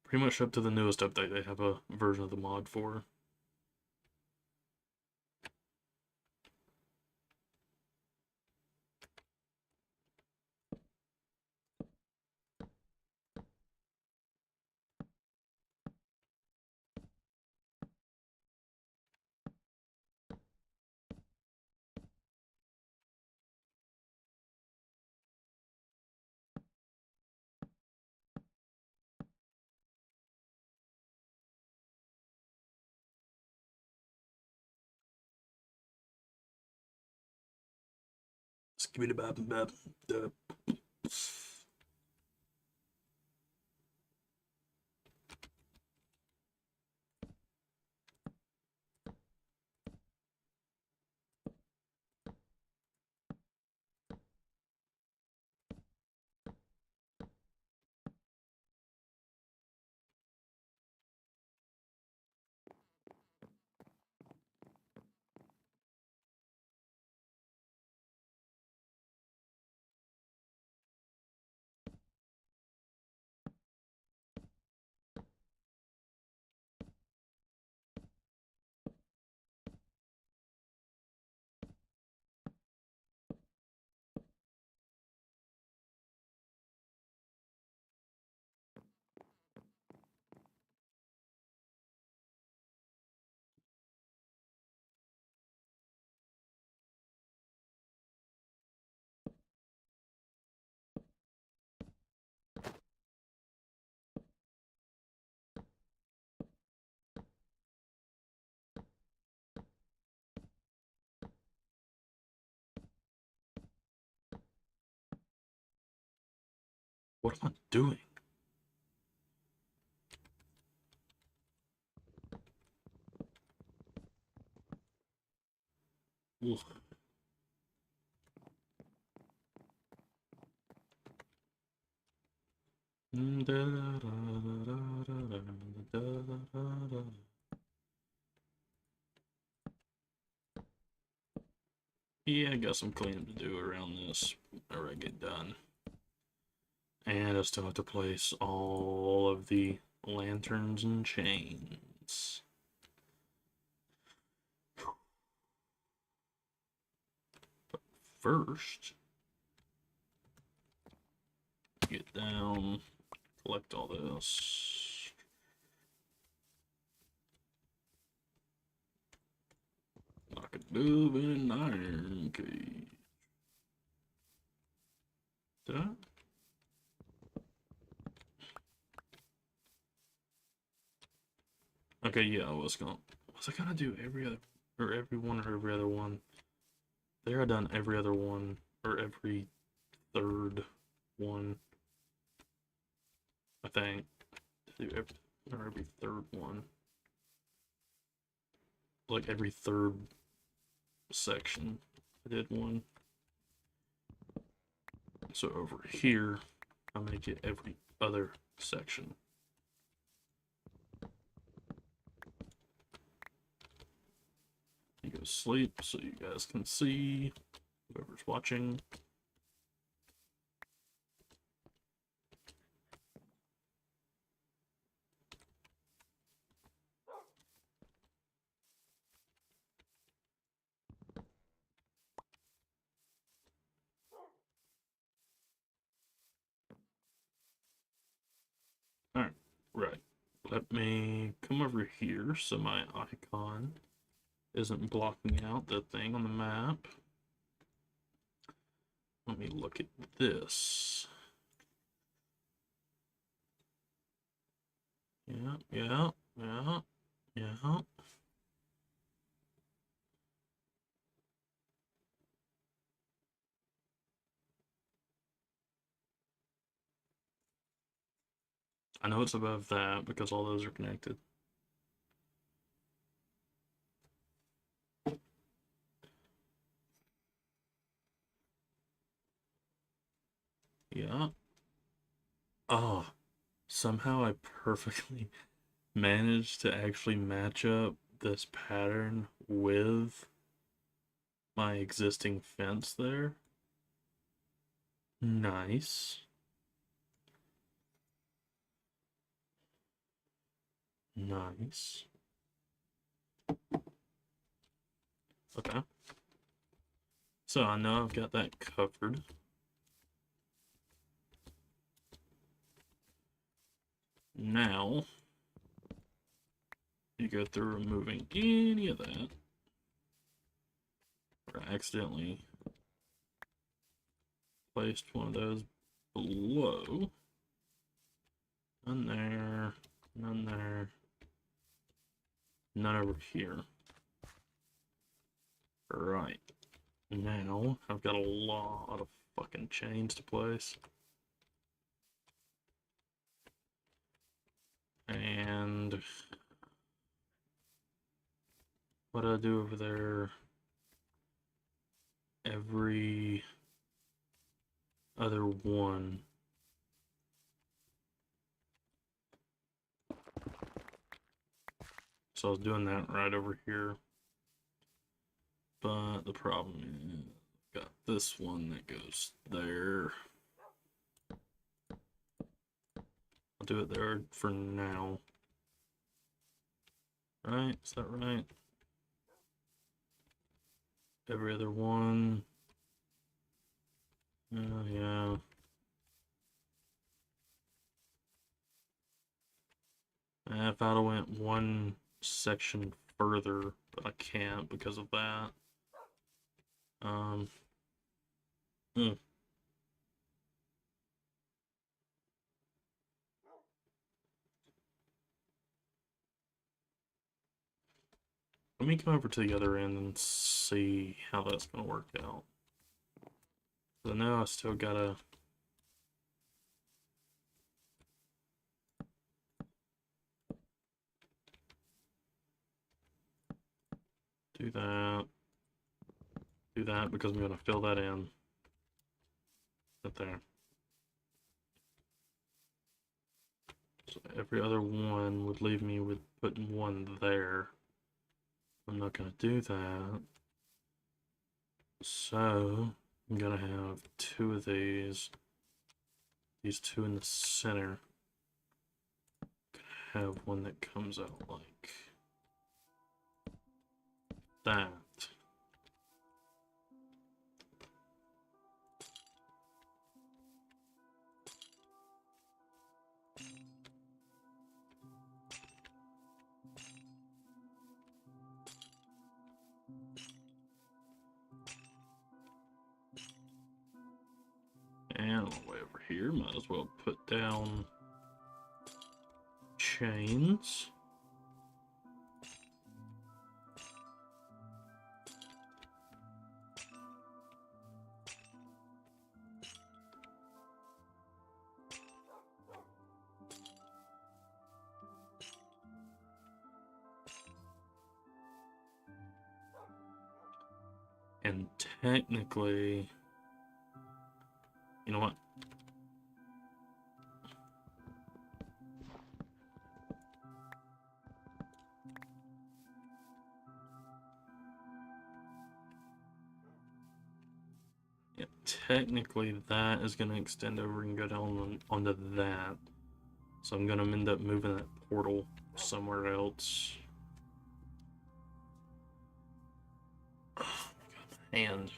Pretty much up to the newest update, they have a version of the mod for. Skibidi bab bab. What am I doing? Ugh. Yeah, I got some cleanup to do around this whenever I get done. And I still have to place all of the lanterns and chains. But first, get down, collect all this. I could move in an iron cage. Did I? Okay, yeah, was I gonna do every other, or every one, or every other one? There I done every other one, or every third one, I think. Do every, or every third one. like every third section. I did one. So over here, I'm gonna get every other section. You go to sleep so you guys can see, whoever's watching. Alright, right. Let me come over here so my icon isn't blocking out the thing on the map. Let me look at this. Yeah, yeah, yeah, yeah. I know it's above that because all those are connected. Yeah. Oh, somehow I perfectly managed to actually match up this pattern with my existing fence there. Nice. Nice. Okay. So I know I've got that covered. Now, you go through removing any of that. Or accidentally placed one of those below. None there. None there. None over here. Right. Now, I've got a lot of fucking chains to place. And what do I do over there? Every other one. So I was doing that right over here. But the problem is, I've got this one that goes there. I'll do it there for now. Right? Is that right? Every other one. Yeah. If I'd have went one section further, but I can't because of that. Hmm. Let me come over to the other end and see how that's gonna work out. I know I still gotta do that because I'm gonna fill that in right there. So every other one would leave me with putting one there. I'm not gonna do that. So I'm gonna have two of these two in the center. Have one that comes out like that. And on the way over here, might as well put down chains. And technically, you know what? Yeah, technically that is going to extend over and go down onto that. So I'm going to end up moving that portal somewhere else. Oh, my hand.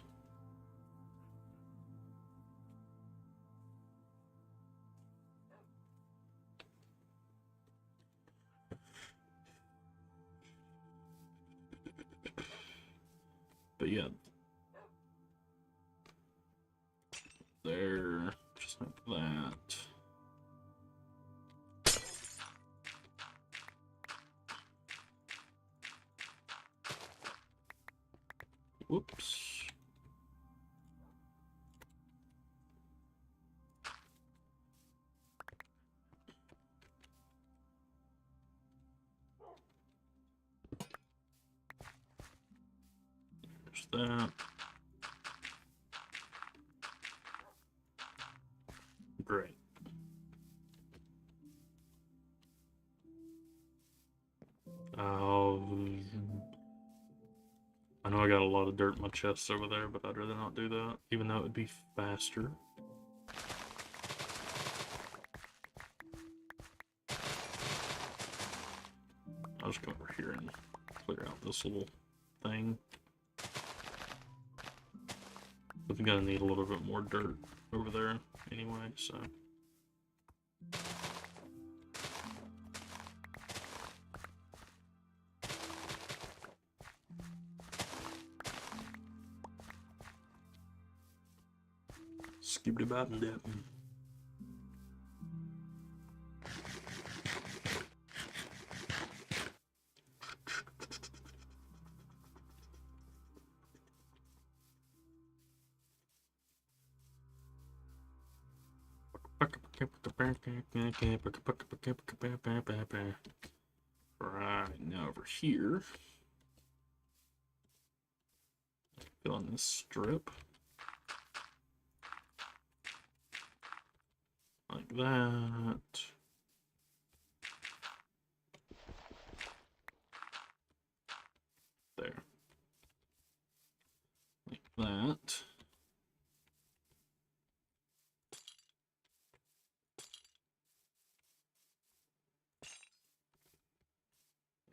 But yeah, there, just like that. Whoops. There's that. Great. I know I got a lot of dirt in my chest over there, but I'd rather not do that, even though it would be faster. I'll just come over here and clear out this little thing. But we're gonna need a little bit more dirt over there anyway, so. Skibbity bop and dip. Right, now over here, fill in this strip. Like that. There. Like that.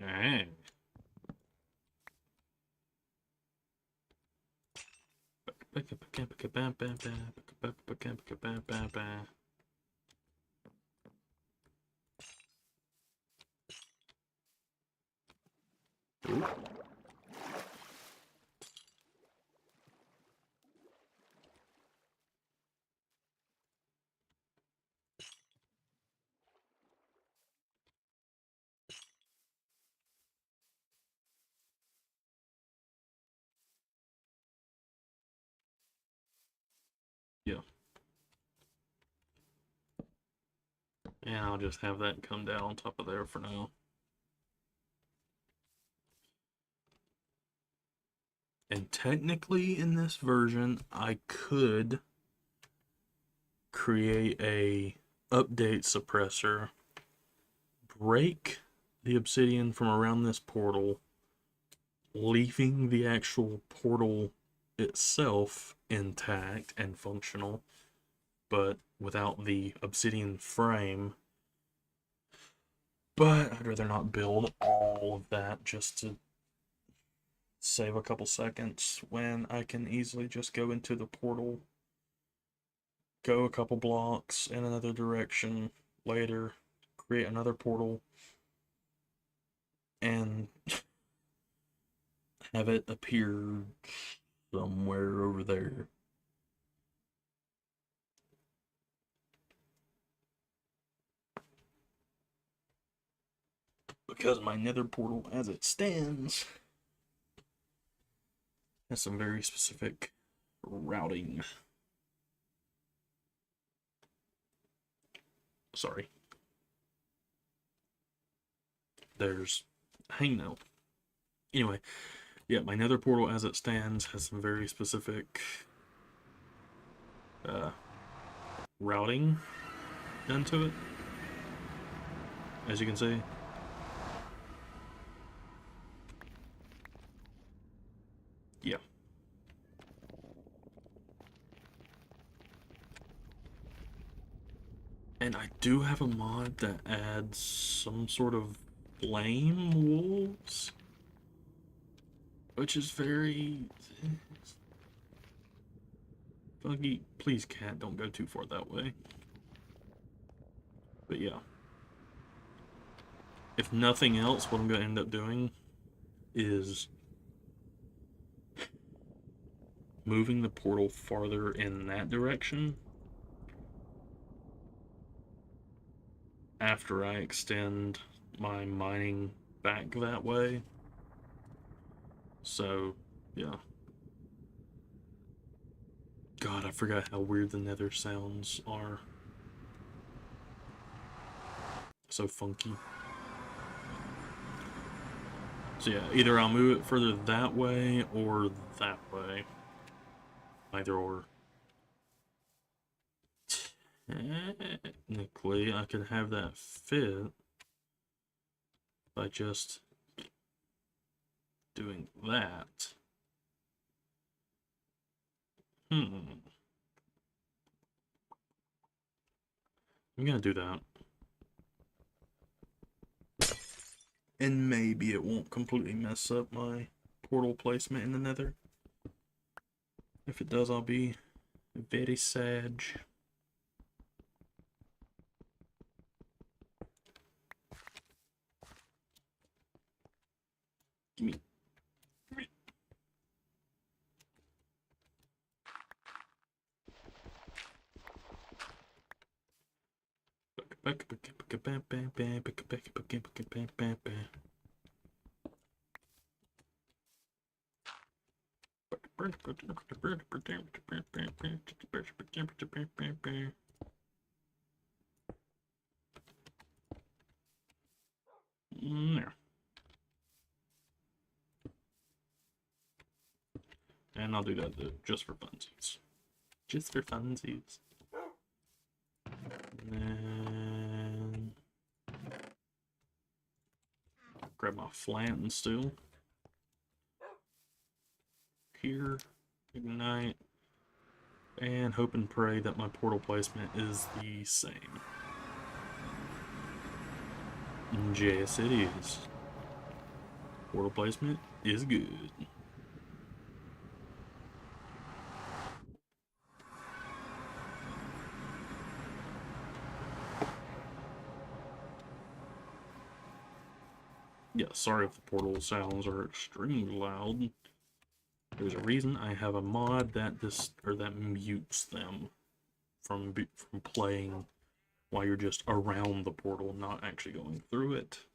Alright. Ooh. Yeah. And I'll just have that come down on top of there for now. And technically in this version, I could create a update suppressor, break the obsidian from around this portal, leaving the actual portal itself intact and functional, but without the obsidian frame. But I'd rather not build all of that just to save a couple seconds when I can easily just go into the portal, go a couple blocks in another direction later, create another portal, and have it appear somewhere over there. Because my nether portal, as it stands, has some very specific routing. Sorry. There's hang now. Anyway, Yeah, my nether portal as it stands has some very specific routing done to it, as you can see. Yeah. And I do have a mod that adds some sort of flame wolves, which is very buggy. Please, cat, don't go too far that way. But yeah. If nothing else, what I'm going to end up doing is moving the portal farther in that direction after I extend my mining back that way. So, yeah. God, I forgot how weird the nether sounds are. So funky. So yeah, either I'll move it further that way or that way. Either or. Technically, I could have that fit by just doing that. I'm gonna do that. And maybe it won't completely mess up my portal placement in the nether. If it does, I'll be very sad. Gimme. Gimme. There. And I'll do that just for funsies. Just for funsies. And then grab my flint still. Here, ignite, and hope and pray that my portal placement is the same. Yes, it is. Portal placement is good. Yeah, sorry if the portal sounds are extremely loud. There's a reason I have a mod that that mutes them from playing while you're just around the portal, not actually going through it.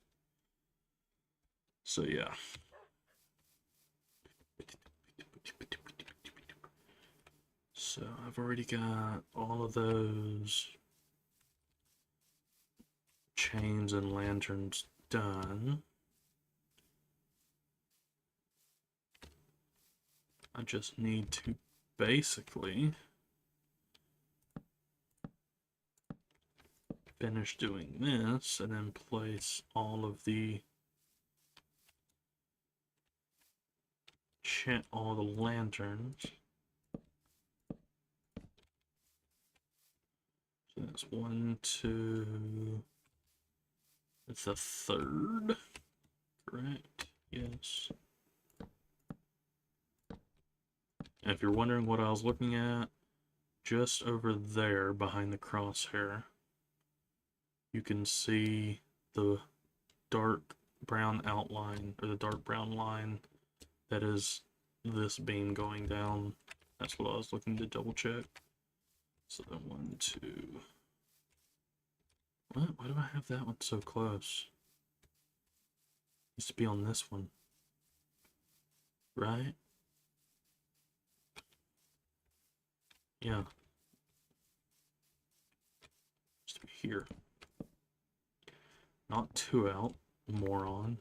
So yeah. So I've already got all of those chains and lanterns done. I just need to basically finish doing this and then place all of the lanterns. So that's 1, 2. It's a third, correct? Yes. And if you're wondering what I was looking at, just over there behind the crosshair, you can see the dark brown outline, or the dark brown line that is this beam going down. That's what I was looking to double check. So then 1, 2. What? Why do I have that one so close? It used to be on this one, right? Yeah. Used to be here. Not 2 out, moron.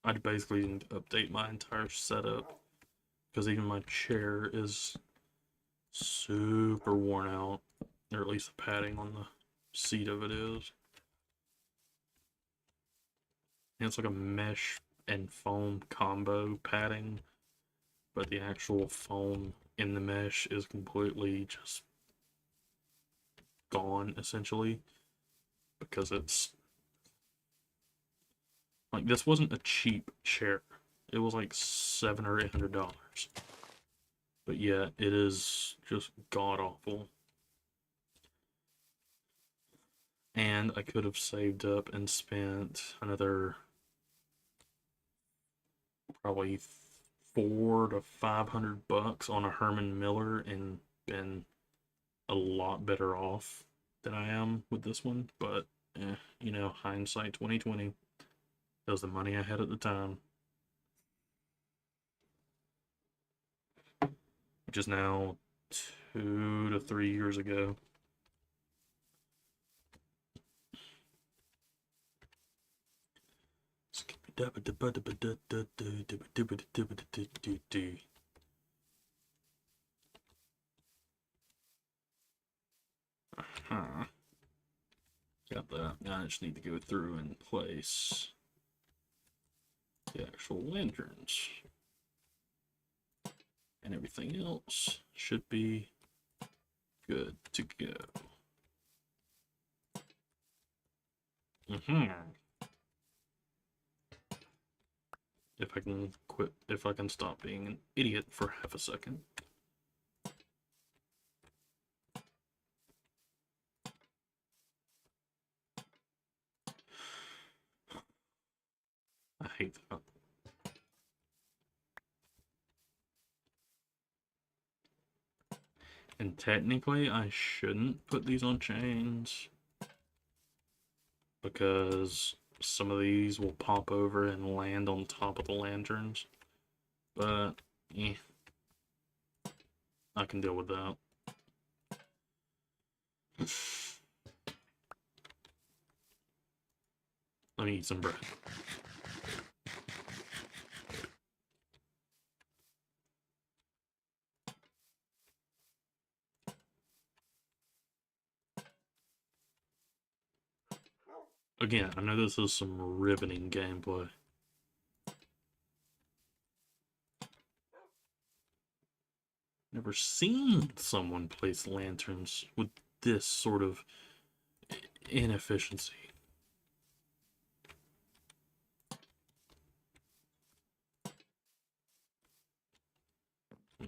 I'd basically need to update my entire setup because even my chair is super worn out, or at least the padding on the seat of it is. And it's like a mesh and foam combo padding, but the actual foam in the mesh is completely just gone essentially because it's like this wasn't a cheap chair. It was like $700 or $800, but yeah, it is just god awful. And I could have saved up and spent another probably $400 to $500 on a Herman Miller and been a lot better off than I am with this one. But you know, hindsight 2020. That was the money I had at the time, which is now 2 to 3 years ago. Huh. Got that. Now I just need to go through and place the actual lanterns. And everything else should be good to go. If I can quit, if I can stop being an idiot for half a second. I hate that. And technically, I shouldn't put these on chains because some of these will pop over and land on top of the lanterns. But, I can deal with that. Let me eat some bread. Again, I know this is some riveting gameplay. Never seen someone place lanterns with this sort of inefficiency.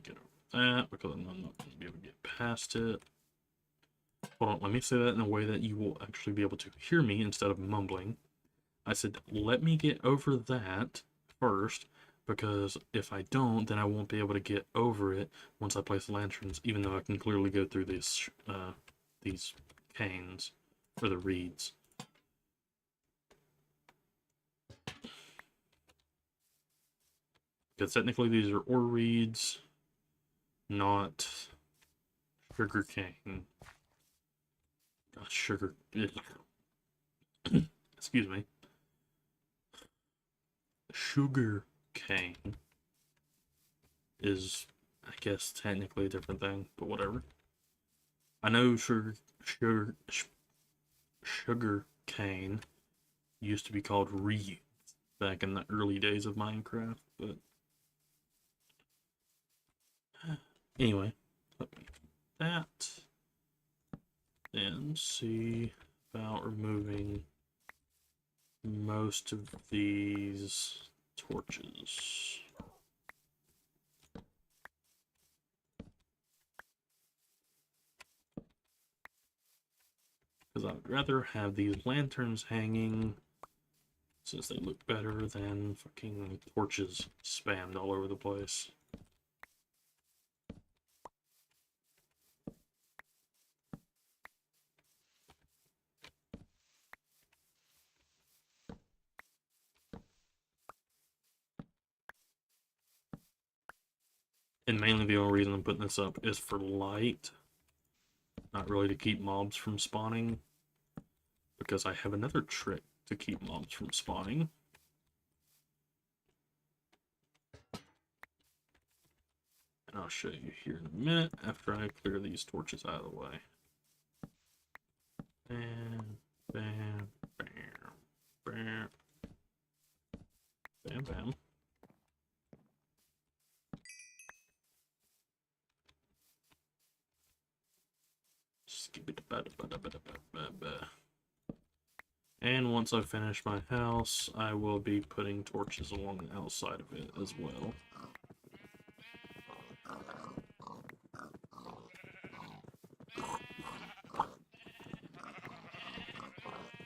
Get over that because I'm not going to be able to get past it. Hold on, let me say that in a way that you will actually be able to hear me instead of mumbling. I said, let me get over that first, because if I don't, then I won't be able to get over it once I place the lanterns, even though I can clearly go through these canes, or the reeds. Because technically these are ore reeds, not sugar cane. God, sugar. Excuse me. Sugar cane is, I guess, technically a different thing, but whatever. I know sugar cane used to be called reeds back in the early days of Minecraft, but anyway, let me do that and see about removing most of these torches. Because I would rather have these lanterns hanging since they look better than fucking torches spammed all over the place. And mainly the only reason I'm putting this up is for light, not really to keep mobs from spawning, because I have another trick to keep mobs from spawning. I'll show you here in a minute after I clear these torches out of the way. Bam, bam, bam, bam, bam, bam. Skip it. And once I finish my house, I will be putting torches along the outside of it as well.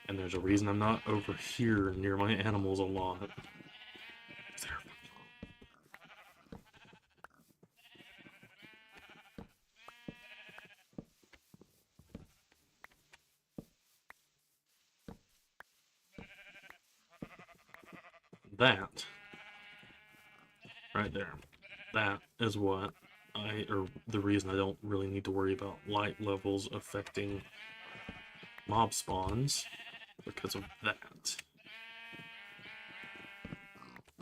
And there's a reason I'm not over here near my animals a lot. That right there, that is what or the reason I don't really need to worry about light levels affecting mob spawns, because of that.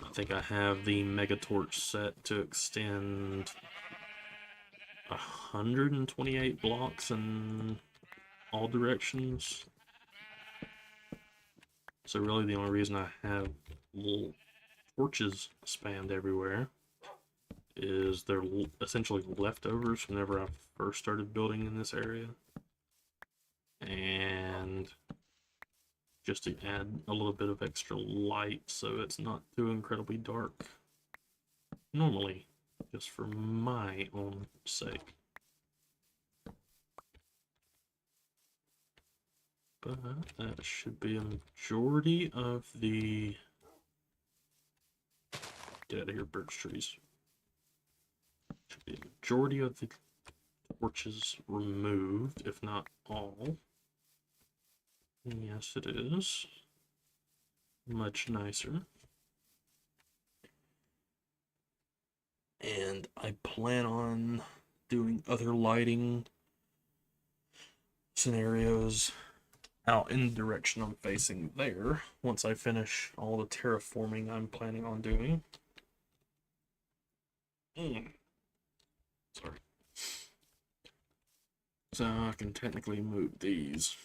I think I have the Mega Torch set to extend 128 blocks in all directions. So really the only reason I have little torches spammed everywhere is they're essentially leftovers from whenever I first started building in this area. And just to add a little bit of extra light so it's not too incredibly dark. Normally, just for my own sake. But that should be a majority of the... Get out of here, birch trees. Should be a majority of the torches removed, if not all. Yes, it is. Much nicer. And I plan on doing other lighting scenarios out in the direction I'm facing there once I finish all the terraforming I'm planning on doing. Sorry. So I can technically move these.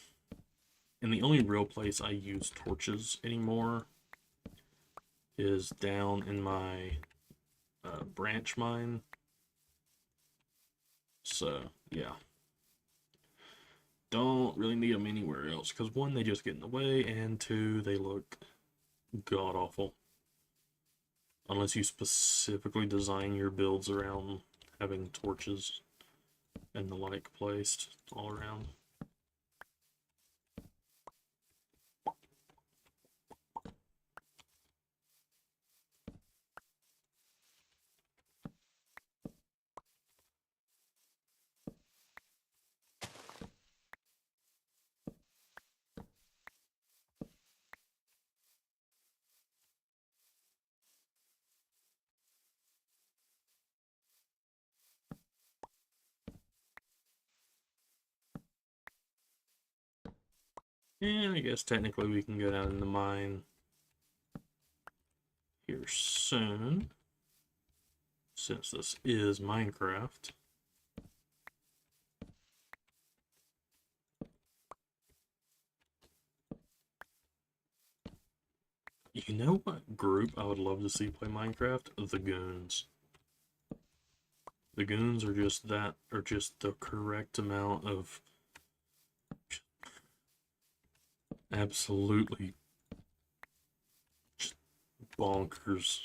And the only real place I use torches anymore is down in my branch mine. So, yeah. Don't really need them anywhere else, because one, they just get in the way, and two, they look god-awful. Unless you specifically design your builds around having torches and the like placed all around. And I guess technically we can go down in the mine here soon, since this is Minecraft. You know what group I would love to see play Minecraft? The Goons. The Goons are just the correct amount of absolutely bonkers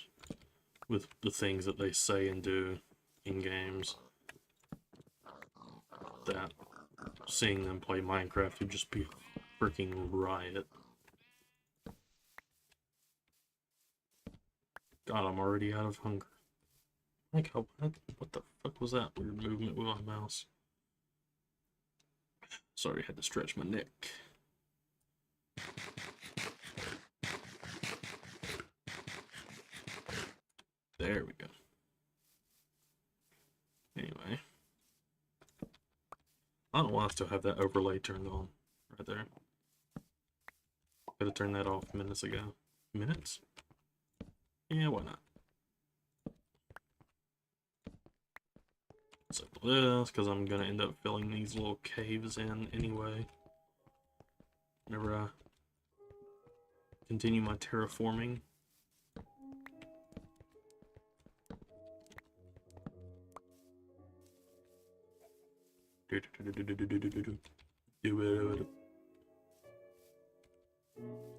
with the things that they say and do in games, that seeing them play Minecraft would just be a freaking riot. God, I'm already out of hunger. Like, what the fuck was that weird movement with my mouse? Sorry, I had to stretch my neck. There we go. Anyway. I don't want us to have that overlay turned on right there. Could have turned that off minutes ago. Minutes? Yeah, why not? this because I'm gonna end up filling these little caves in anyway. Whenever I continue my terraforming.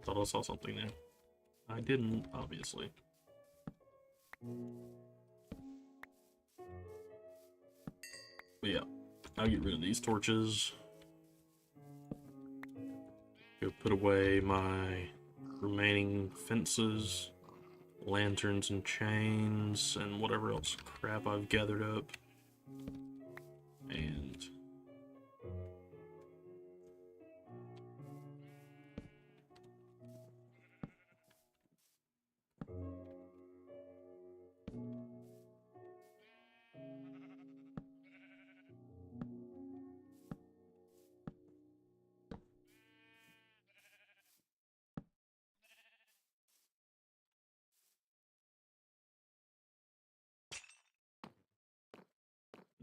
Thought I saw something there. I didn't, obviously. But yeah, I'll get rid of these torches. Go put away my remaining fences, lanterns and chains, and whatever else crap I've gathered up. And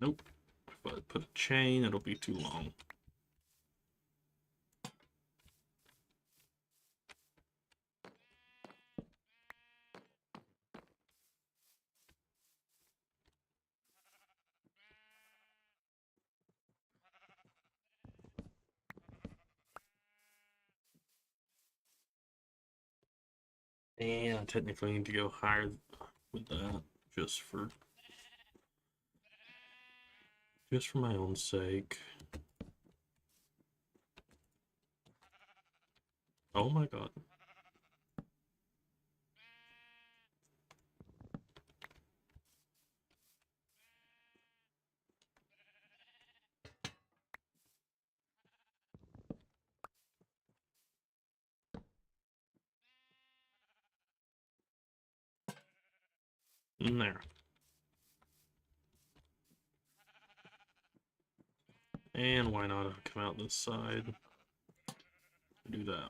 nope. If I put a chain, it'll be too long. And I technically need to go higher with that, just for my own sake. Oh my god. In there. And why not come out this side? Do that.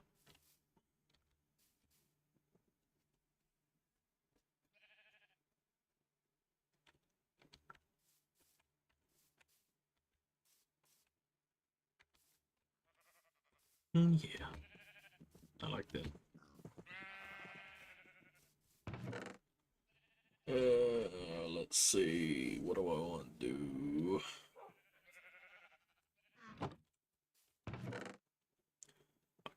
Yeah. I like that. Let's see. What do I want to do? I'll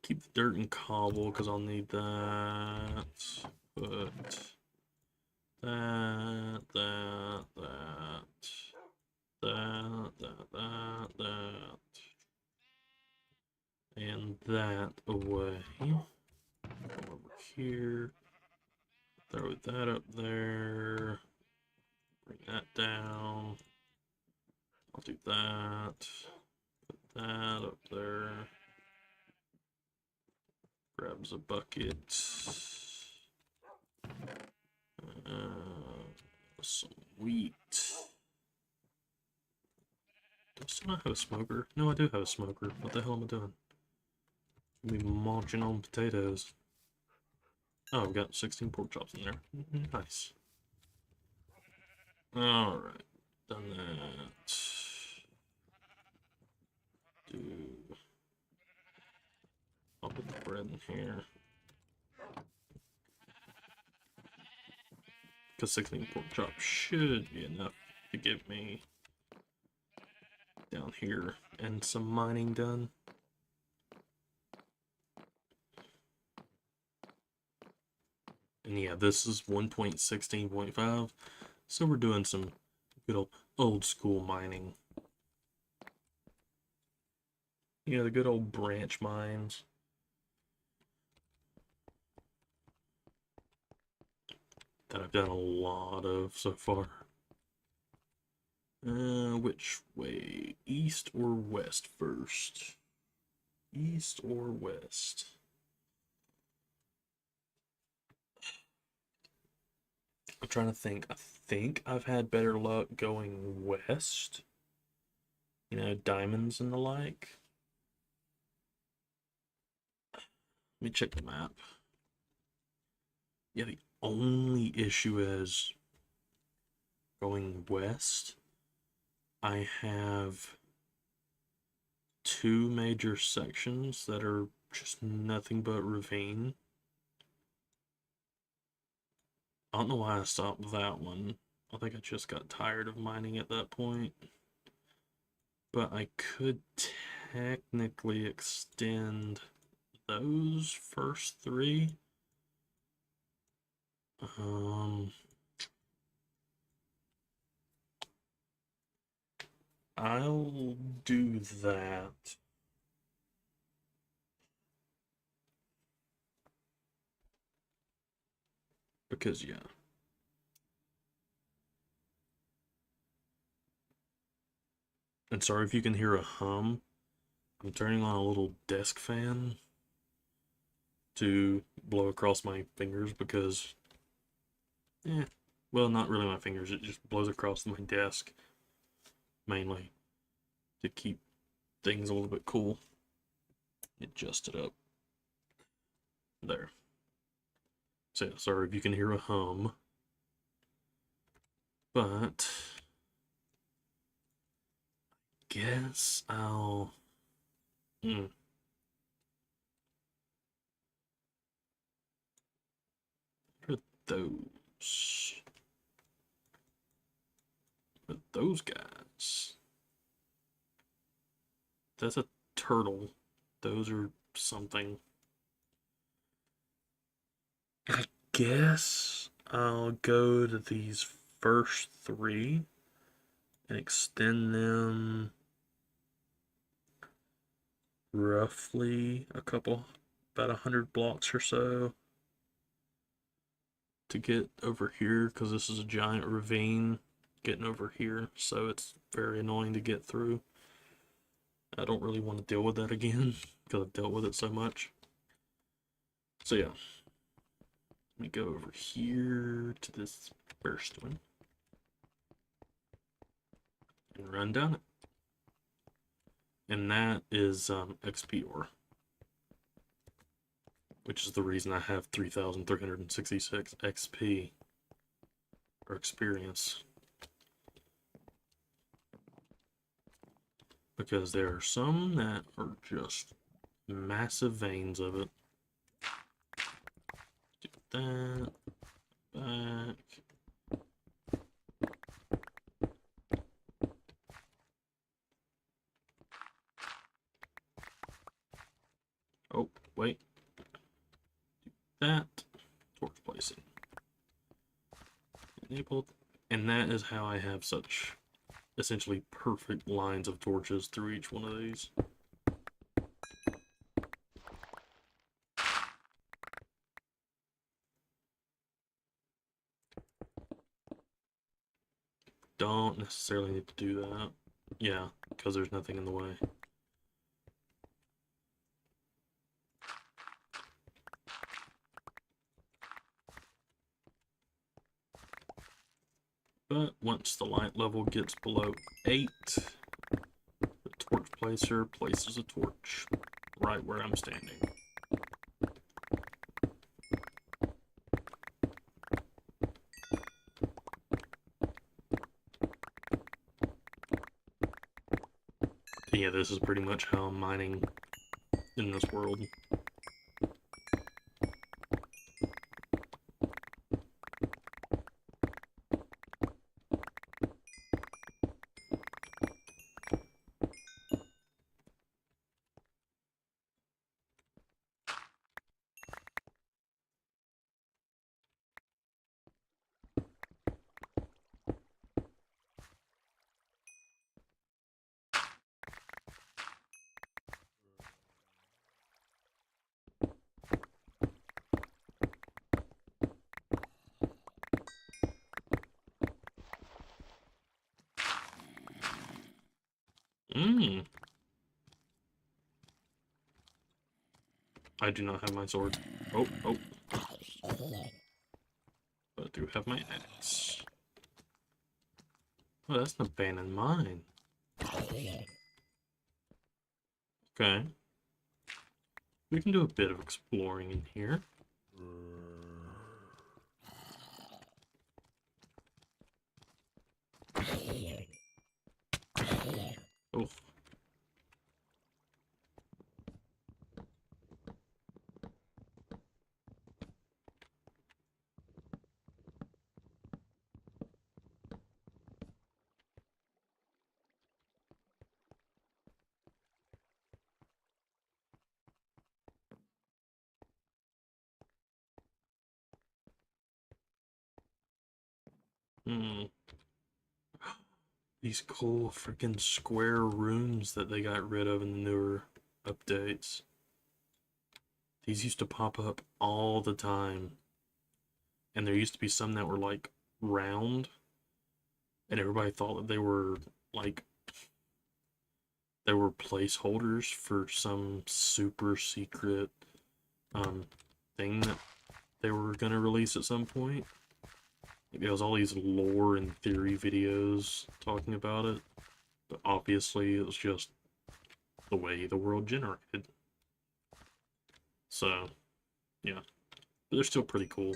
keep the dirt and cobble because I'll need that. Put that, that. And that away. Come over here. Throw that up there. Bring that down. I'll do that. Put that up there. Grabs a bucket. Some wheat. Do I still not have a smoker? No, I do have a smoker. What the hell am I doing? I'm be munching on potatoes. Oh, I've got 16 pork chops in there. Nice. Alright. Done that. I'll put the bread in here. Because 16 pork chops should be enough to get me down here and some mining done. And yeah, this is 1.16.5, so we're doing some good old school mining. You know, the good old branch mines. That I've done a lot of so far. Which way? East or west first? East or west? I'm trying to think. I think I've had better luck going west. You know, diamonds and the like. Let me check the map. Yeah, the only issue is going west I have two major sections that are just nothing but ravine. I don't know why I stopped that one. I think I just got tired of mining at that point. But I could technically extend those first three. I'll do that. Because, yeah. And sorry if you can hear a hum. I'm turning on a little desk fan to blow across my fingers because, well, not really my fingers. It just blows across my desk, mainly, to keep things a little bit cool. Adjust it up. There. So, yeah, sorry if you can hear a hum. But guess I'll what are those? What are those guys? That's a turtle. Those are something. I guess I'll go to these first three and extend them roughly about 100 blocks or so to get over here, because this is a giant ravine getting over here, so it's very annoying to get through. I don't really want to deal with that again because I've dealt with it so much. So yeah, let me go over here to this first one and run down it. And that is XP ore, which is the reason I have 3,366 XP or experience. Because there are some that are just massive veins of it. Do that. Back. Oh, wait. Do that. Torch placing. Enabled. And that is how I have such essentially perfect lines of torches through each one of these. Don't necessarily need to do that. Yeah, because there's nothing in the way. But once the light level gets below 8, the torch placer places a torch right where I'm standing. Yeah, this is pretty much how I'm mining in this world. I do not have my sword. Oh. But I do have my axe. Oh, that's an abandoned mine. Okay. We can do a bit of exploring in here. Hmm. These cool freaking square rooms that they got rid of in the newer updates. These used to pop up all the time. And there used to be some that were like round. And everybody thought that they were like placeholders for some super secret thing that they were gonna release at some point. There was all these lore and theory videos talking about it, but obviously it was just the way the world generated. So, yeah. But they're still pretty cool.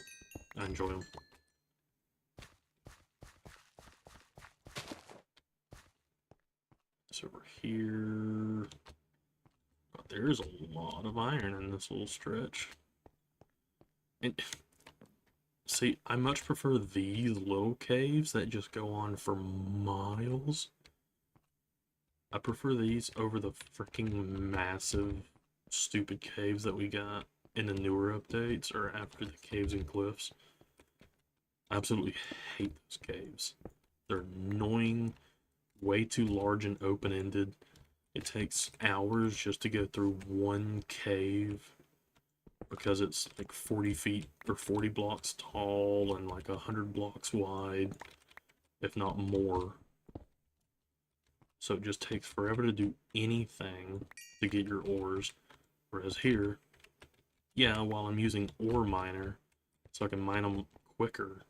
I enjoy them. So over here... But there's a lot of iron in this little stretch. And... See, I much prefer these little caves that just go on for miles. I prefer these over the freaking massive, stupid caves that we got in the newer updates or after the caves and cliffs. I absolutely hate those caves. They're annoying, way too large and open-ended. It takes hours just to go through one cave because it's like 40 feet or 40 blocks tall and like 100 blocks wide, if not more. So it just takes forever to do anything to get your ores. Whereas here, yeah, while I'm using ore miner, so I can mine them quicker,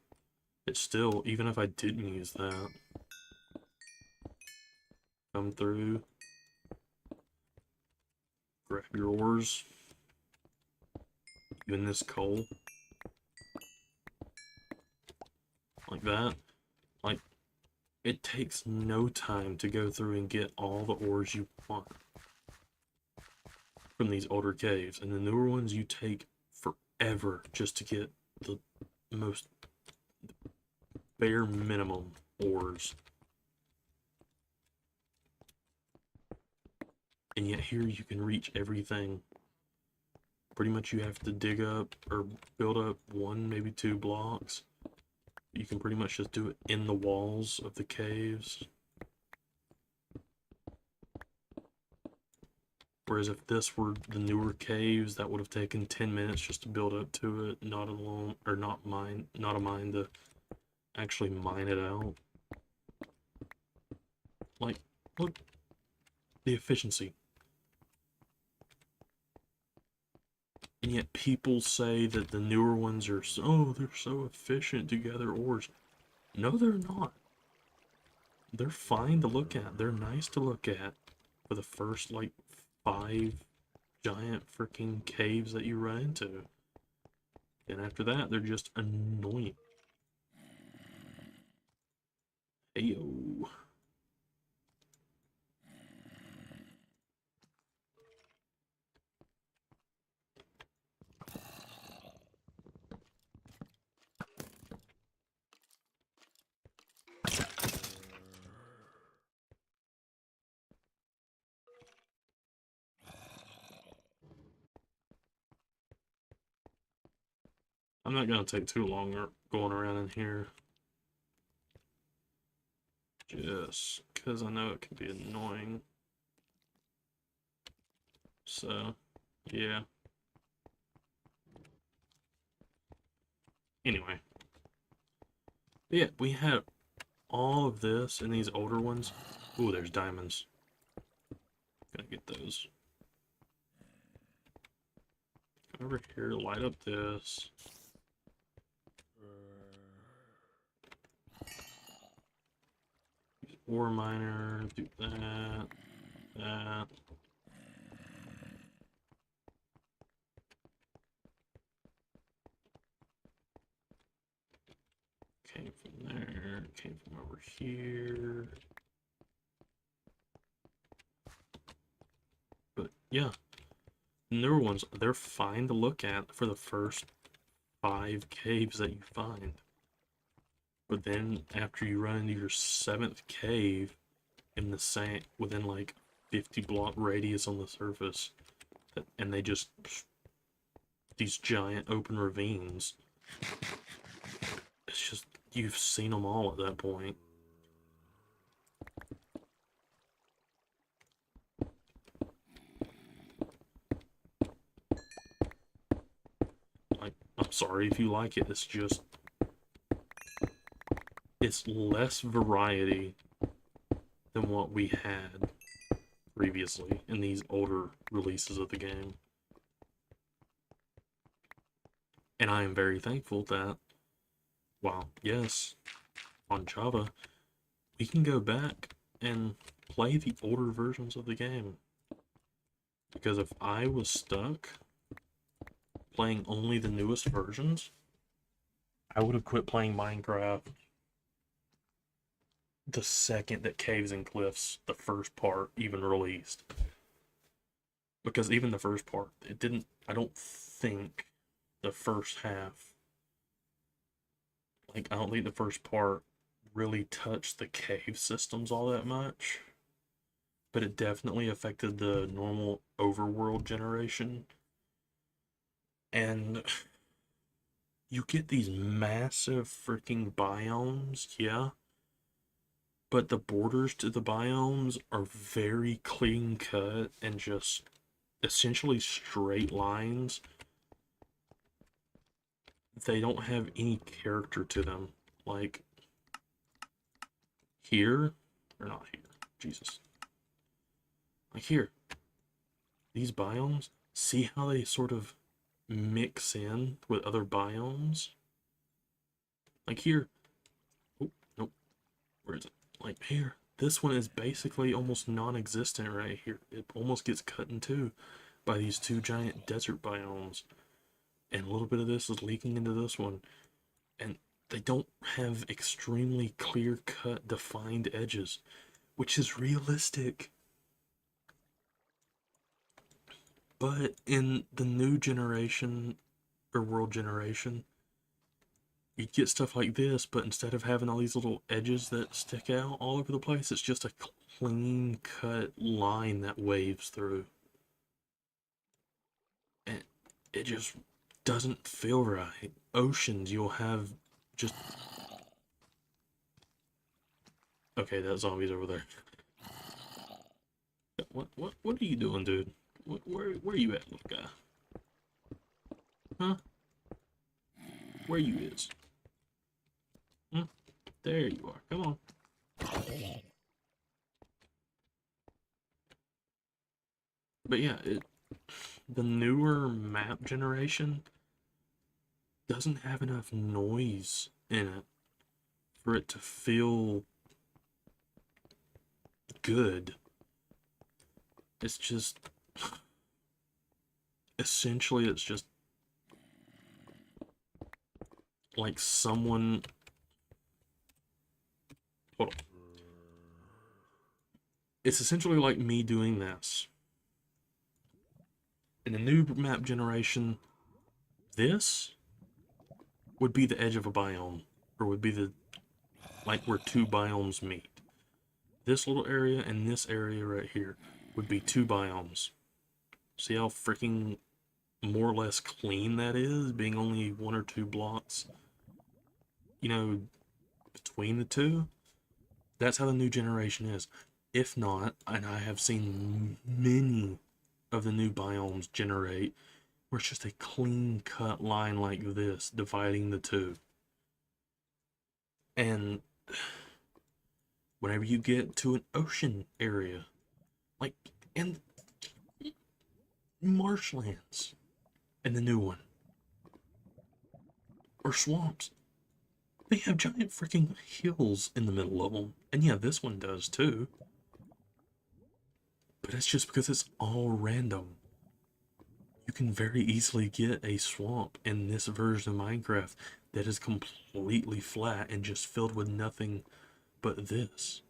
it's still, even if I didn't use that, come through, grab your ores, even this coal, like that. Like, it takes no time to go through and get all the ores you want from these older caves. And the newer ones, you take forever just to get the most bare minimum ores. And yet here you can reach everything. Pretty much you have to dig up or build up 1, maybe 2 blocks. You can pretty much just do it in the walls of the caves. Whereas if this were the newer caves, that would have taken 10 minutes just to build up to it, not alone, or not a mine to actually mine it out. Like, look, the efficiency. And yet people say that the newer ones are they're so efficient to gather ores. No, they're not. They're fine to look at. They're nice to look at for the first, like, 5 giant freaking caves that you run into. And after that, they're just annoying. Heyo. I'm not gonna take too long going around in here. Just because I know it can be annoying. So, yeah. Anyway. Yeah, we had all of this in these older ones. Ooh, there's diamonds. Gotta get those. Come over here, light up this. Ore miner, do that, that. Came from there, came from over here. But yeah, newer ones, they're fine to look at for the first 5 caves that you find. But then after you run into your 7th cave in the same, within like 50 block radius on the surface, and they just, these giant open ravines, it's just, you've seen them all at that point. Like, I'm sorry if you like it, it's less variety than what we had previously in these older releases of the game. And I am very thankful that, while yes, on Java, we can go back and play the older versions of the game. Because if I was stuck playing only the newest versions, I would have quit playing Minecraft the second that Caves and Cliffs, the first part, even released. Because even the first part, I don't think the first half, like, I don't think the first part really touched the cave systems all that much. But it definitely affected the normal overworld generation. And you get these massive freaking biomes, yeah. But the borders to the biomes are very clean cut and just essentially straight lines. They don't have any character to them. Like, here, or not here, Jesus. Like here, these biomes, see how they sort of mix in with other biomes? Like here, oh, nope, where is it? Like here, this one is basically almost non-existent right here. It almost gets cut in two by these two giant desert biomes. And a little bit of this is leaking into this one. And they don't have extremely clear-cut, defined edges, which is realistic. But in the new generation, or world generation, you get stuff like this, but instead of having all these little edges that stick out all over the place, it's just a clean cut line that waves through. And it just doesn't feel right. Oceans, you'll have just... Okay, that zombie's over there. What are you doing, dude? Where are you at, little guy? Huh? Where you is? Hmm? There you are. Come on. But yeah, the newer map generation doesn't have enough noise in it for it to feel good. It's just... Essentially, it's just like someone... Hold on. It's essentially like me doing this. In the new map generation, this would be the edge of a biome, or would be the, like, where two biomes meet. This little area and this area right here would be two biomes. See how freaking more or less clean that is, being only 1 or 2 blocks, you know, between the two? That's how the new generation is. If not, and I have seen many of the new biomes generate where it's just a clean cut line like this dividing the two. And whenever you get to an ocean area, like in marshlands in the new one, or swamps, they have giant freaking hills in the middle of them. And yeah, this one does too. But it's just because it's all random. You can very easily get a swamp in this version of Minecraft that is completely flat and just filled with nothing but this.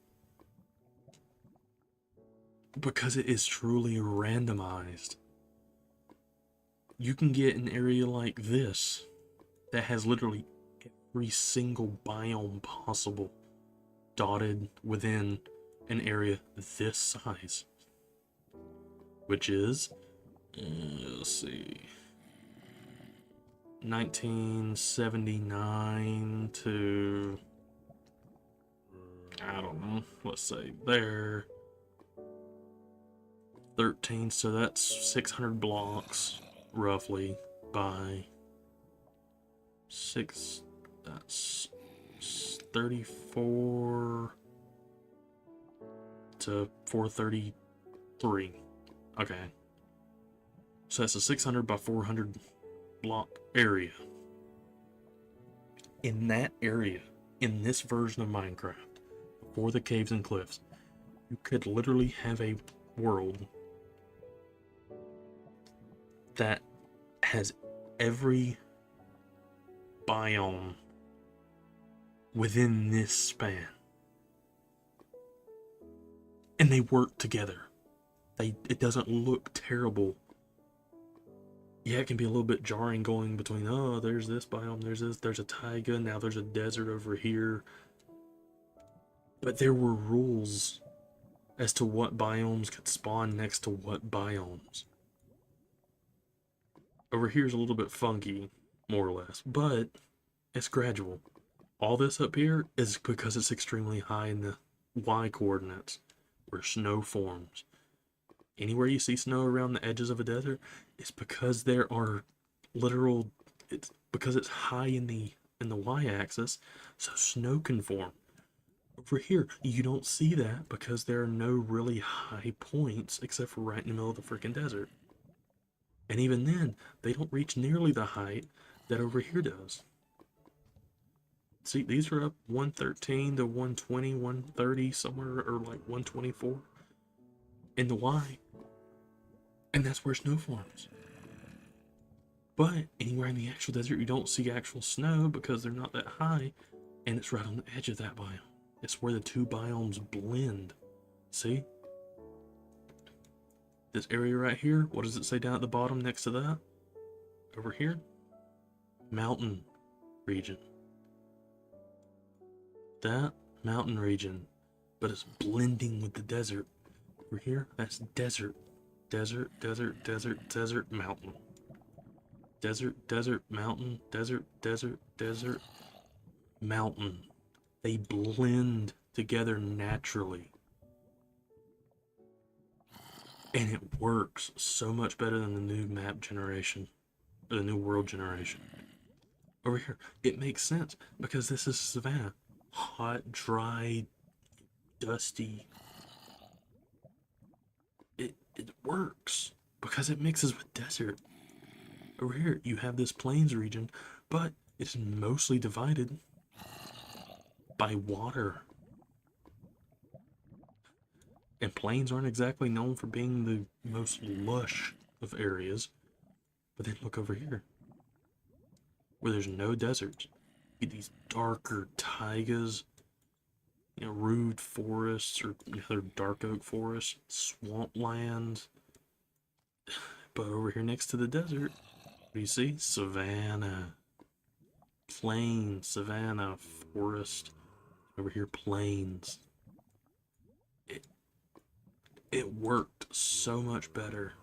Because it is truly randomized. You can get an area like this that has literally every single biome possible dotted within an area this size. Which is, let's see, 1979 to, I don't know, let's say there, 13, so that's 600 blocks roughly by 6, that's 34 to 433. Okay, so that's a 600 by 400 block area. In that area, in this version of Minecraft, for the caves and cliffs, you could literally have a world that has every biome within this span. And they work together. It doesn't look terrible. Yeah, it can be a little bit jarring going between, oh, there's this biome, there's a taiga, now there's a desert over here. But there were rules as to what biomes could spawn next to what biomes. Over here is a little bit funky, more or less, but it's gradual. All this up here is because it's extremely high in the Y coordinates, where snow forms. Anywhere you see snow around the edges of a desert, it's because there are literal, it's because it's high in the Y-axis, so snow can form. Over here, you don't see that because there are no really high points except for right in the middle of the freaking desert. And even then, they don't reach nearly the height that over here does. See, these are up 113 to 120, 130, somewhere, or like 124 in the Y. And that's where snow forms. But anywhere in the actual desert, you don't see actual snow because they're not that high, and it's right on the edge of that biome. It's where the two biomes blend. See? This area right here, what does it say down at the bottom next to that? Over here? Mountain region. That mountain region, but it's blending with the desert. Over here, that's desert. Desert, desert, desert, desert, mountain. Desert, desert, mountain, desert, desert, desert, mountain. They blend together naturally. And it works so much better than the new map generation, or the new world generation. Over here, it makes sense because this is savannah. Hot, dry, dusty. It works because it mixes with desert. Over here, you have this plains region, but it's mostly divided by water. And plains aren't exactly known for being the most lush of areas. But then look over here, where there's no deserts. You get these darker taigas, rude forests, or other dark oak forests, swamplands. But over here next to the desert, what do you see? Savannah. Plain, savannah, forest. Over here, plains. It worked so much better.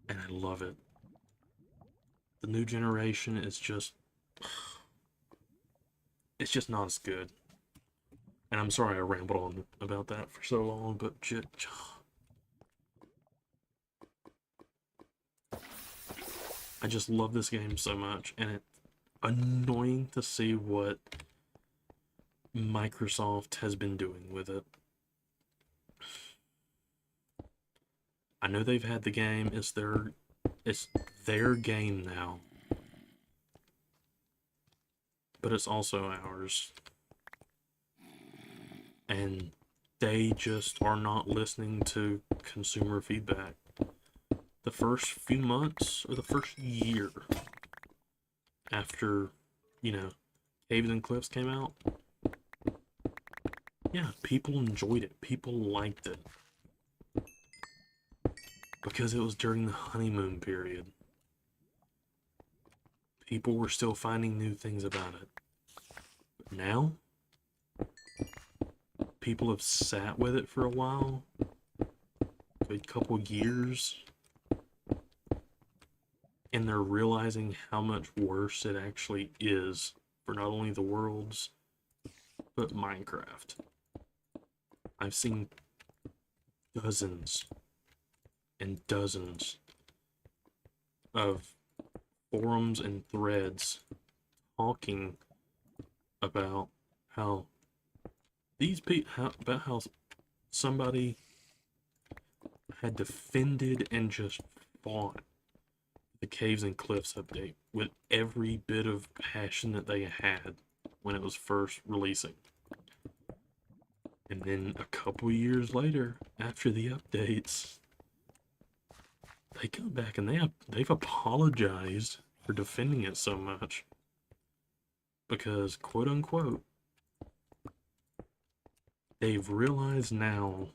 And I love it. The new generation is just... it's just not as good. And I'm sorry I rambled on about that for so long, but I just love this game so much, and it's annoying to see what Microsoft has been doing with it. I know they've had the game, it's their game now. But it's also ours. And they just are not listening to consumer feedback. The first few months, or the first year after, Caves and Cliffs came out, yeah, people enjoyed it. People liked it. Because it was during the honeymoon period. People were still finding new things about it. But now, people have sat with it for a while, a couple years, and they're realizing how much worse it actually is for not only the worlds, but Minecraft. I've seen dozens and dozens of forums and threads talking about how about how somebody had defended and just fought the Caves and Cliffs update with every bit of passion that they had when it was first releasing. And then a couple years later, after the updates, they come back and they've apologized for defending it so much. Because, quote unquote, they've realized now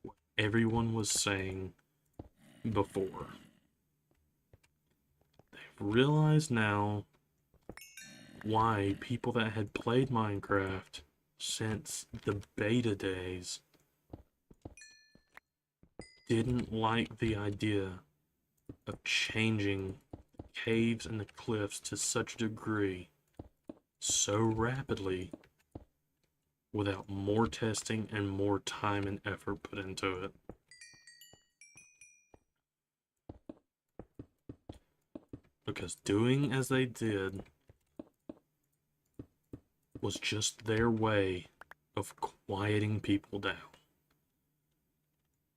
what everyone was saying before. They've realized now why people that had played Minecraft since the beta days didn't like the idea of changing caves and the cliffs to such a degree so rapidly without more testing and more time and effort put into it. Because doing as they did was just their way of quieting people down.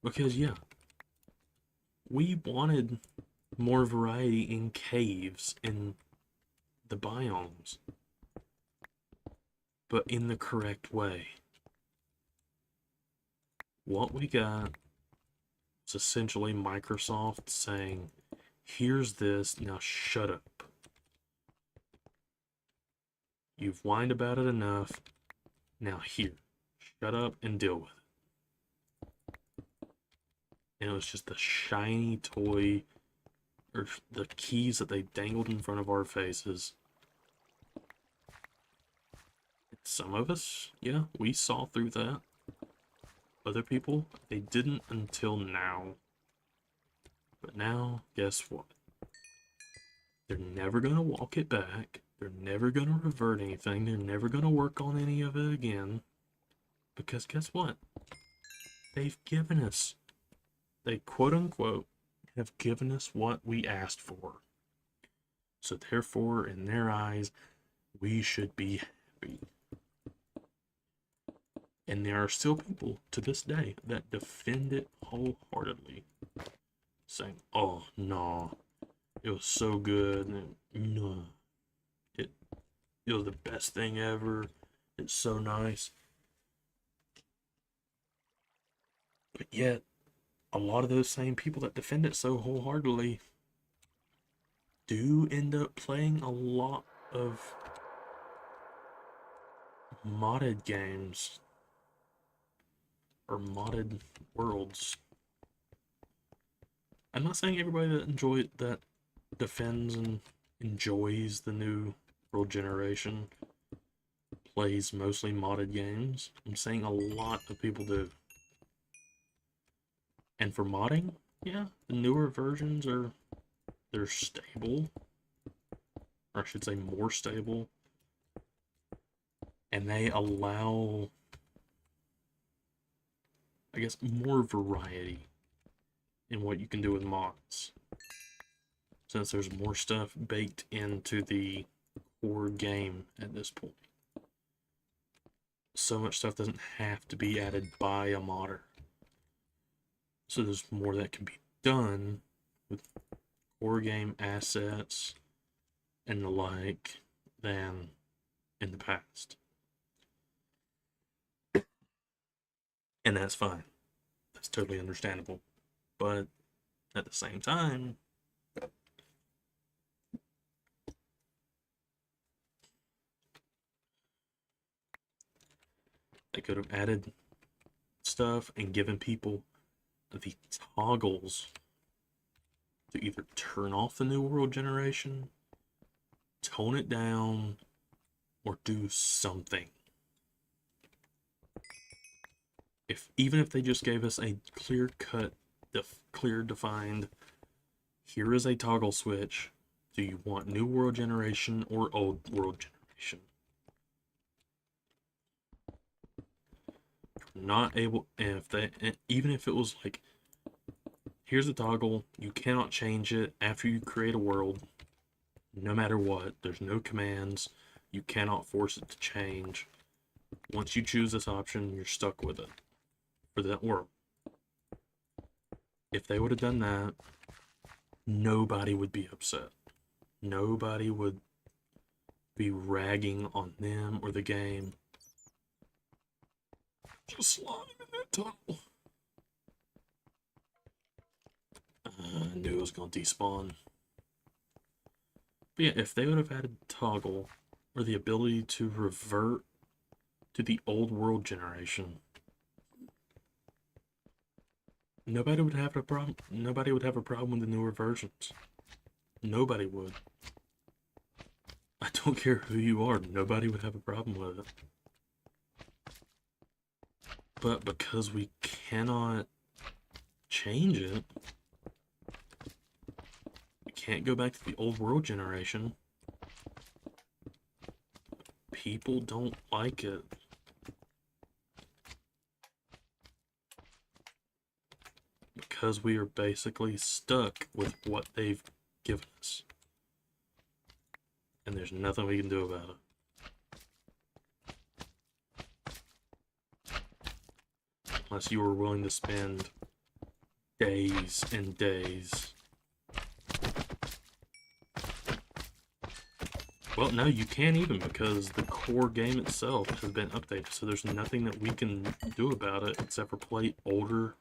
Because, yeah, we wanted more variety in caves in the biomes, but in the correct way. What we got was essentially Microsoft saying, here's this, now shut up. You've whined about it enough, now here, shut up and deal with it. And it was just the shiny toy, or the keys that they dangled in front of our faces. Some of us, yeah, we saw through that. Other people, they didn't until now. But now, guess what? They're never gonna walk it back. They're never gonna revert anything. They're never gonna work on any of it again. Because guess what? They've given us, they quote unquote, have given us what we asked for. So therefore, in their eyes, we should be happy. And there are still people to this day that defend it wholeheartedly, saying, oh, no, it was so good, and no, it was the best thing ever, it's so nice. But yet, a lot of those same people that defend it so wholeheartedly do end up playing a lot of modded games or modded worlds. I'm not saying everybody that defends and enjoys the new world generation plays mostly modded games. I'm saying a lot of people do. And for modding, yeah, the newer versions they're stable, or I should say more stable, and they allow, I guess, more variety in what you can do with mods, since there's more stuff baked into the core game at this point. So much stuff doesn't have to be added by a modder. So there's more that can be done with core game assets and the like than in the past. And that's fine. That's totally understandable. But at the same time, they could have added stuff and given people the toggles to either turn off the new world generation, tone it down, or do something. Even if they just gave us a clear-cut clear defined, here is a toggle switch. Do you want new world generation or old world generation? Not able, and if they, and even if it was like, here's the toggle, you cannot change it after you create a world, no matter what. There's no commands. You cannot force it to change. Once you choose this option, you're stuck with it for that world. If they would have done that, nobody would be upset. Nobody would be ragging on them or the game. Just slime in that tunnel. I knew it was going to despawn. But yeah, if they would have added toggle or the ability to revert to the old world generation, nobody would have a problem. Nobody would have a problem with the newer versions. Nobody would. I don't care who you are, nobody would have a problem with it. But because we cannot change it, we can't go back to the old world generation, people don't like it. Because we are basically stuck with what they've given us. And there's nothing we can do about it. Unless you were willing to spend days and days. Well, no, you can't even, because the core game itself has been updated, so there's nothing that we can do about it except for play older,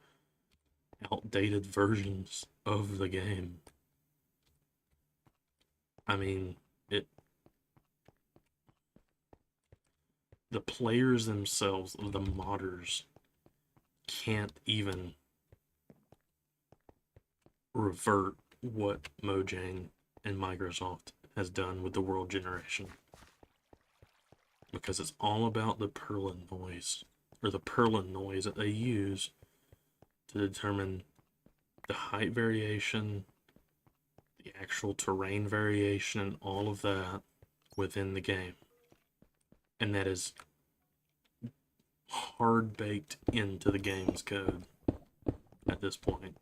outdated versions of the game. I mean, the players themselves, the modders, can't even revert what Mojang and Microsoft has done with the world generation. Because it's all about the Perlin noise, or the Perlin noise that they use to determine the height variation, the actual terrain variation, and all of that within the game. And that is hard baked into the game's code at this point.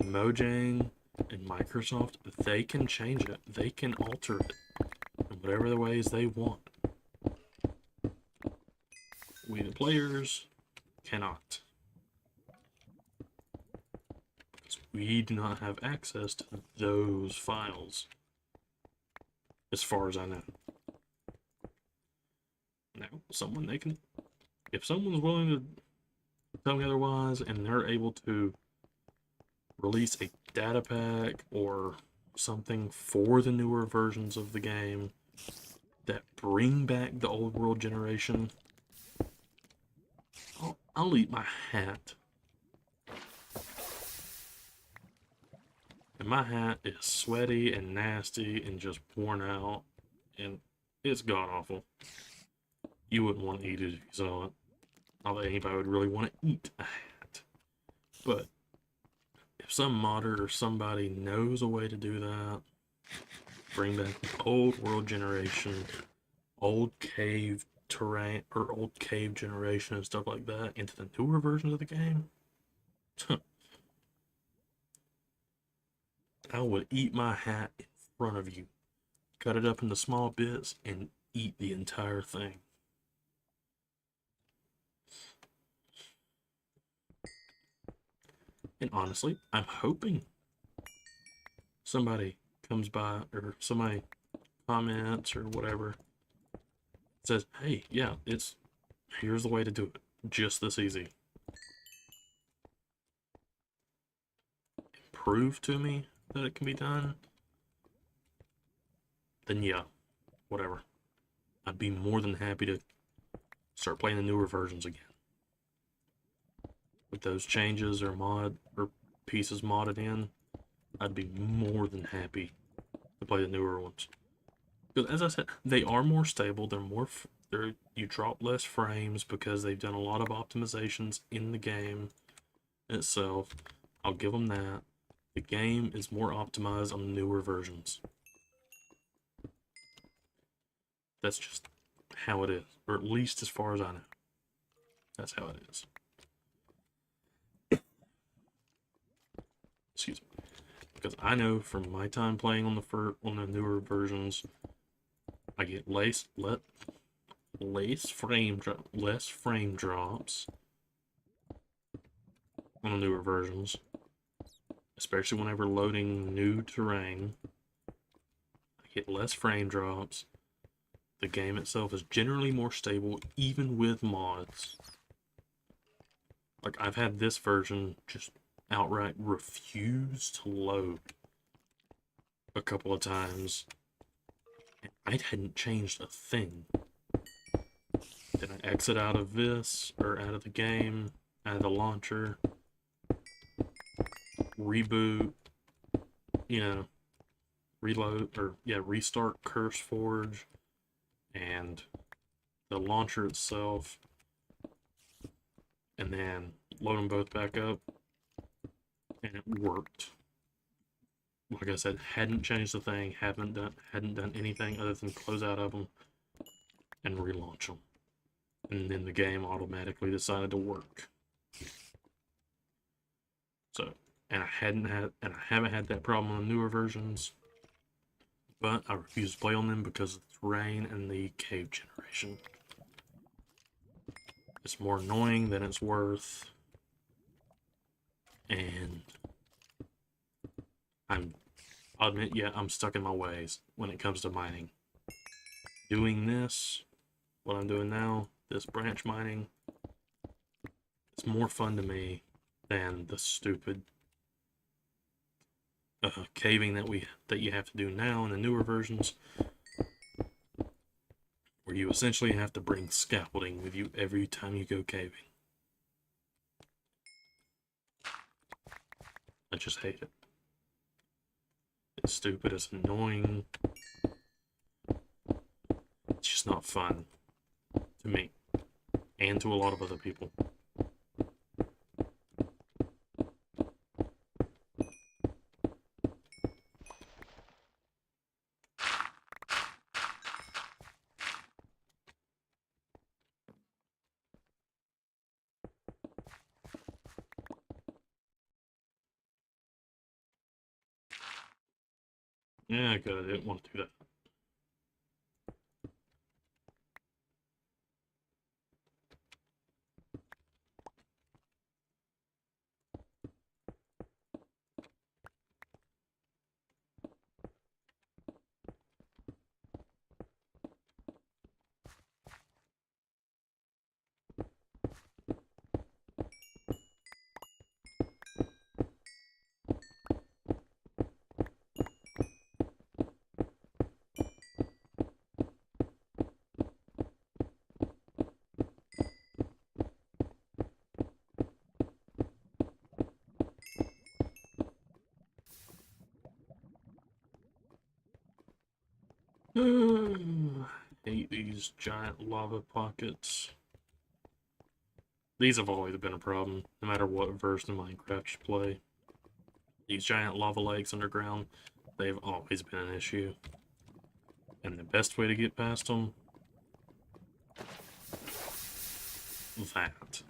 Mojang and Microsoft, they can change it. They can alter it in whatever the ways they want. We, the players, cannot. Because we do not have access to those files, as far as I know. Now, if someone's willing to tell me otherwise, and they're able to release a data pack or something for the newer versions of the game that bring back the old world generation, I'll eat my hat. And my hat is sweaty and nasty and just worn out, and it's god-awful. You wouldn't want to eat it if you saw it. Not that anybody would really want to eat a hat. But if some modder or somebody knows a way to do that, bring back the old world generation, old cave terrain, or old cave generation and stuff like that into the newer versions of the game, I would eat my hat in front of you, cut it up into small bits, and eat the entire thing. And honestly, I'm hoping somebody comes by, or somebody comments or whatever, says, hey, yeah, here's the way to do it. Just this easy. Prove to me that it can be done, then yeah, whatever. I'd be more than happy to start playing the newer versions again. With those changes or pieces modded in, I'd be more than happy to play the newer ones. Because as I said, they are more stable. You drop less frames because they've done a lot of optimizations in the game itself, I'll give them that. The game is more optimized on the newer versions. That's just how it is, or at least as far as I know. That's how it is. Excuse me. Because I know from my time playing on the newer versions, I get less frame drops on the newer versions, especially whenever loading new terrain. I get less frame drops. The game itself is generally more stable, even with mods. Like, I've had this version just outright refuse to load a couple of times. And I hadn't changed a thing. Then I exit out of this, or out of the game, out of the launcher, reboot, reload, or restart CurseForge, and the launcher itself, and then load them both back up, and it worked. Like I said, hadn't changed a thing, hadn't done anything other than close out of them and relaunch them, and then the game automatically decided to work. So, and I haven't had that problem on the newer versions, but I refuse to play on them because of the terrain and the cave generation. It's more annoying than it's worth, and I'll admit, I'm stuck in my ways when it comes to mining. Doing this, what I'm doing now, this branch mining, it's more fun to me than the stupid caving that you have to do now in the newer versions, where you essentially have to bring scaffolding with you every time you go caving. I just hate it. It's stupid, it's annoying. It's just not fun to me, and to a lot of other people. Yeah, good. I didn't want to do that. Hate these giant lava pockets. These have always been a problem, no matter what version of Minecraft you play. These giant lava lakes underground, they've always been an issue. And the best way to get past them? That.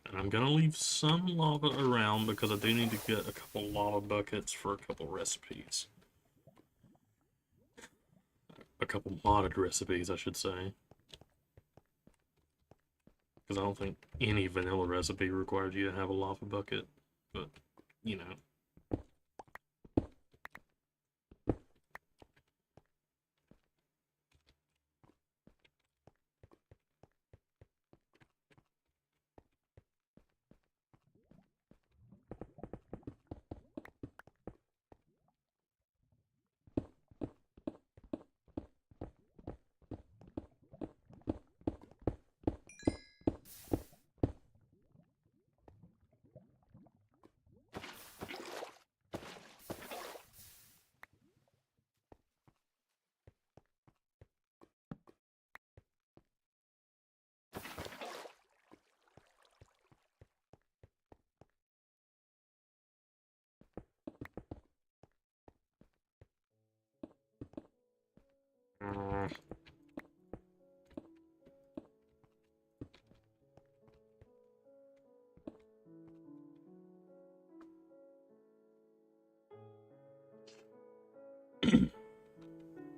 And I'm gonna leave some lava around because I do need to get a couple lava buckets for a couple recipes. A couple modded recipes, I should say. Because I don't think any vanilla recipe requires you to have a lava bucket, but, you know.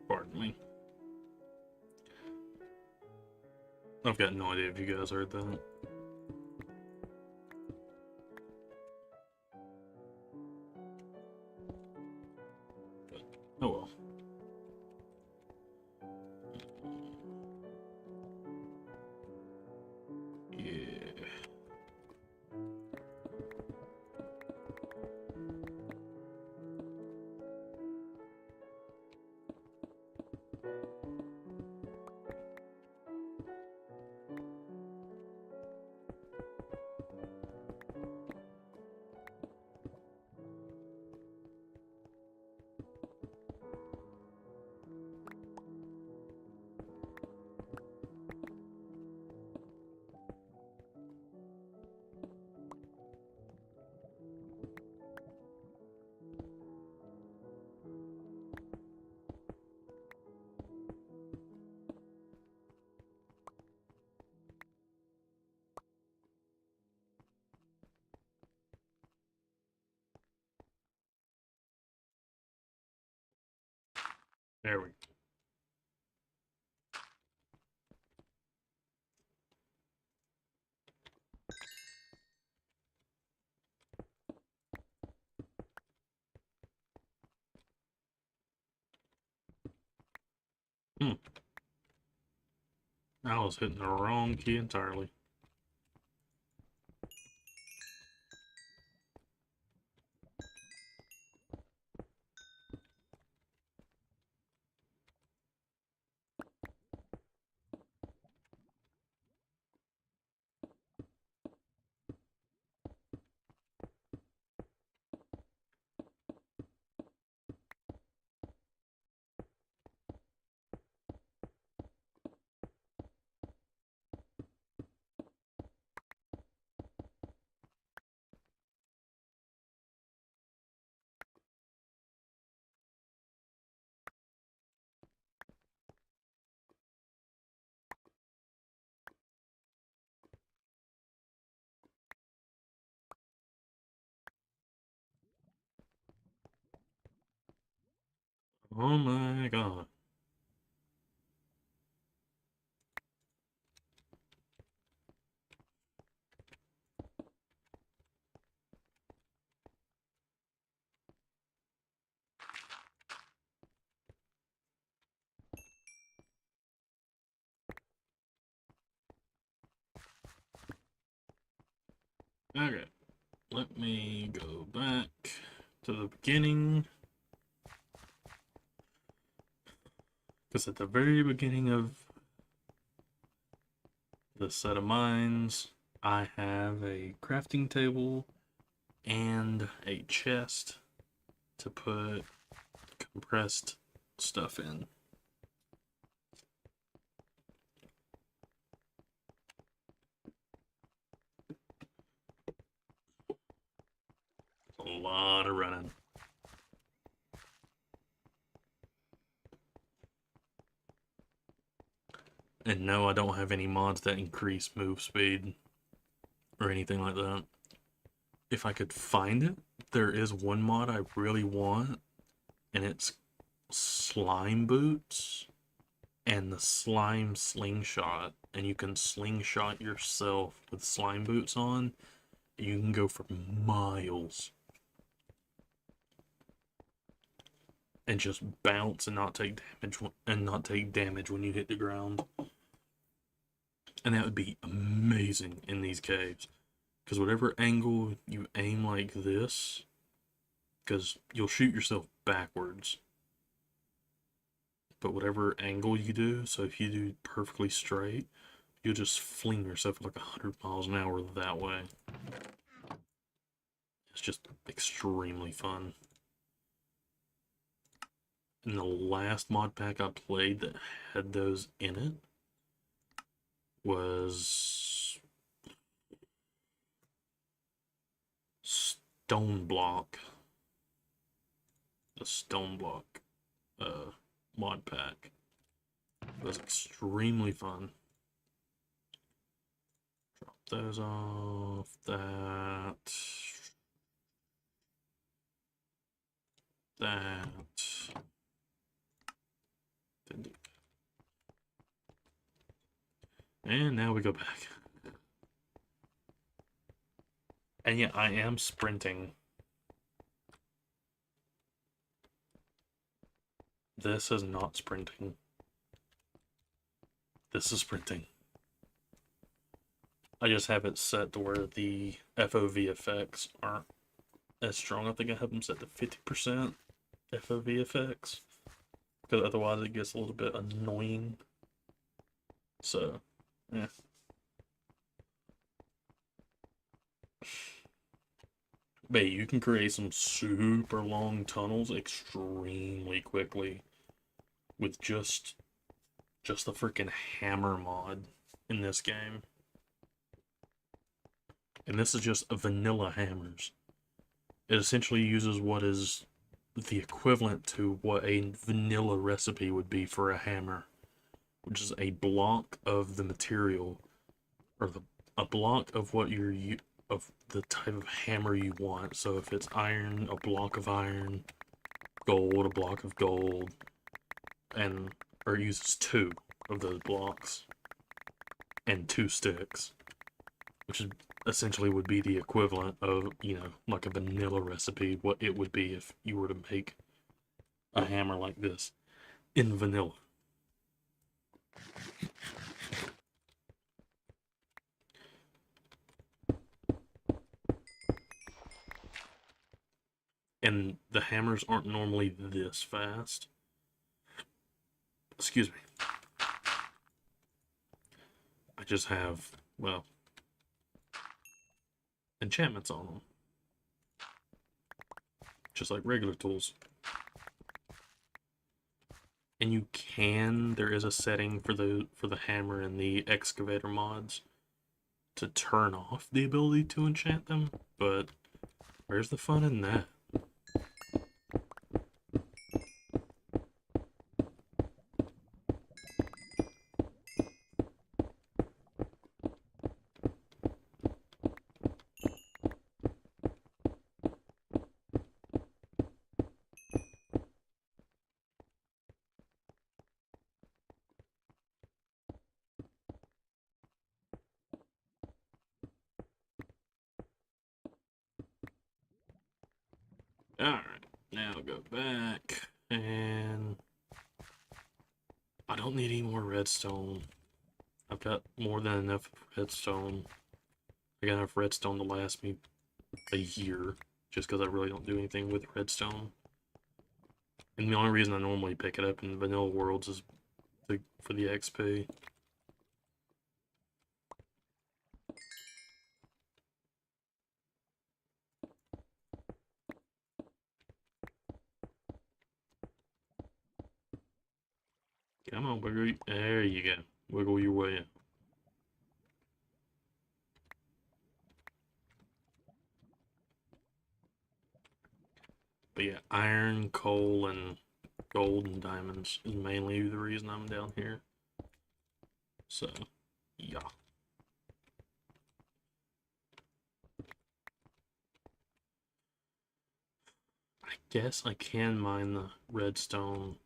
Pardon me. I've got no idea if you guys heard that. But, oh well. Yeah. There we go. I was hitting the wrong key entirely. Oh my god. Okay, let me go back to the beginning. Because at the very beginning of the set of mines, I have a crafting table and a chest to put compressed stuff in. A lot of running. And no, I don't have any mods that increase move speed or anything like that. If I could find it, there is one mod I really want, and it's slime boots and the slime slingshot. And you can slingshot yourself with slime boots on. You can go for miles and just bounce and not take damage when you hit the ground. And that would be amazing in these caves. Because whatever angle you aim like this, because you'll shoot yourself backwards. But whatever angle you do, so if you do perfectly straight, you'll just fling yourself like 100 miles an hour that way. It's just extremely fun. And the last mod pack I played that had those in it was Stone Block. The Stone Block mod pack. It was extremely fun. Drop those off. That. And now we go back. And yeah, I am sprinting. This is not sprinting. This is sprinting. I just have it set to where the FOV effects aren't as strong. I think I have them set to 50% FOV effects, because otherwise it gets a little bit annoying. So, yeah. But you can create some super long tunnels extremely quickly with just the freaking hammer mod in this game. And this is just a vanilla hammers. It essentially uses what is the equivalent to what a vanilla recipe would be for a hammer, which is a block of the material, or a block of what you're of the type of hammer you want. So if it's iron, a block of iron, gold, a block of gold, and or it uses 2 of those blocks and 2 sticks, which is essentially would be the equivalent of, like a vanilla recipe, what it would be if you were to make a hammer like this in vanilla. And the hammers aren't normally this fast. Excuse me. I just have, well, enchantments on them. Just like regular tools. And there is a setting for the hammer and the excavator mods to turn off the ability to enchant them, but where's the fun in that? Alright, now go back, and I don't need any more redstone. I've got more than enough redstone. I got enough redstone to last me a year, just because I really don't do anything with redstone. And the only reason I normally pick it up in vanilla worlds is for the XP. Come on, wiggle. There you go. Wiggle your way in. But yeah, iron, coal, and gold and diamonds is mainly the reason I'm down here. So, yeah. I guess I can mine the redstone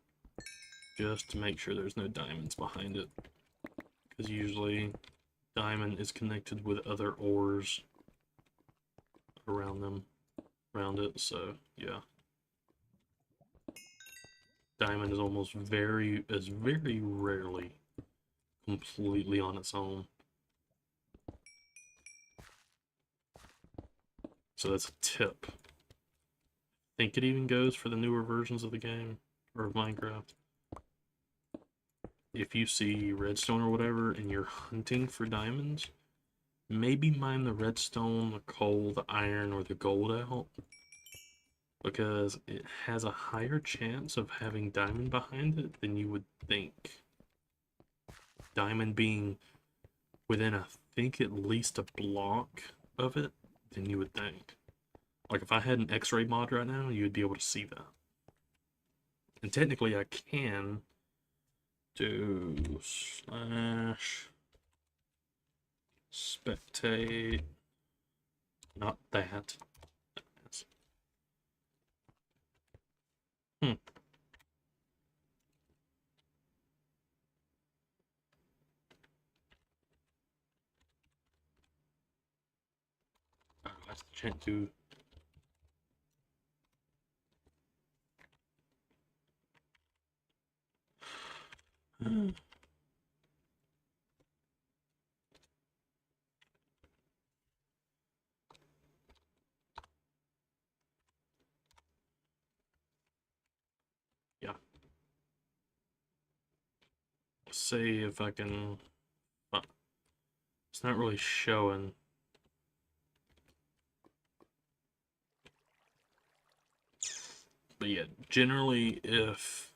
just to make sure there's no diamonds behind it. Because usually diamond is connected with other ores around it, so yeah. Diamond is very rarely completely on its own. So that's a tip. I think it even goes for the newer versions of the game, or of Minecraft. If you see redstone or whatever and you're hunting for diamonds, maybe mine the redstone, the coal, the iron, or the gold out, because it has a higher chance of having diamond behind it than you would think. Diamond being within, I think, at least a block of it than you would think. Like if I had an X-ray mod right now, you would be able to see that. And technically I can do slash spectate, not that. Hmm. Let's change to yeah. See if I can. It's not really showing. But yeah, generally, if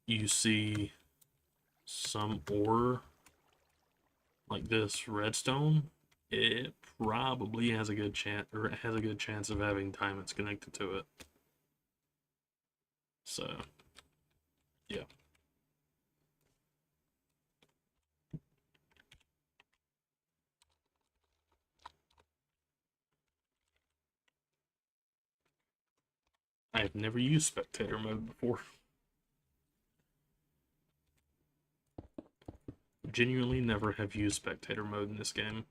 you see some ore like this redstone, it probably has a good chance, or it has a good chance of having diamonds connected to it. So, yeah. I have never used spectator mode before. Genuinely never have used spectator mode in this game.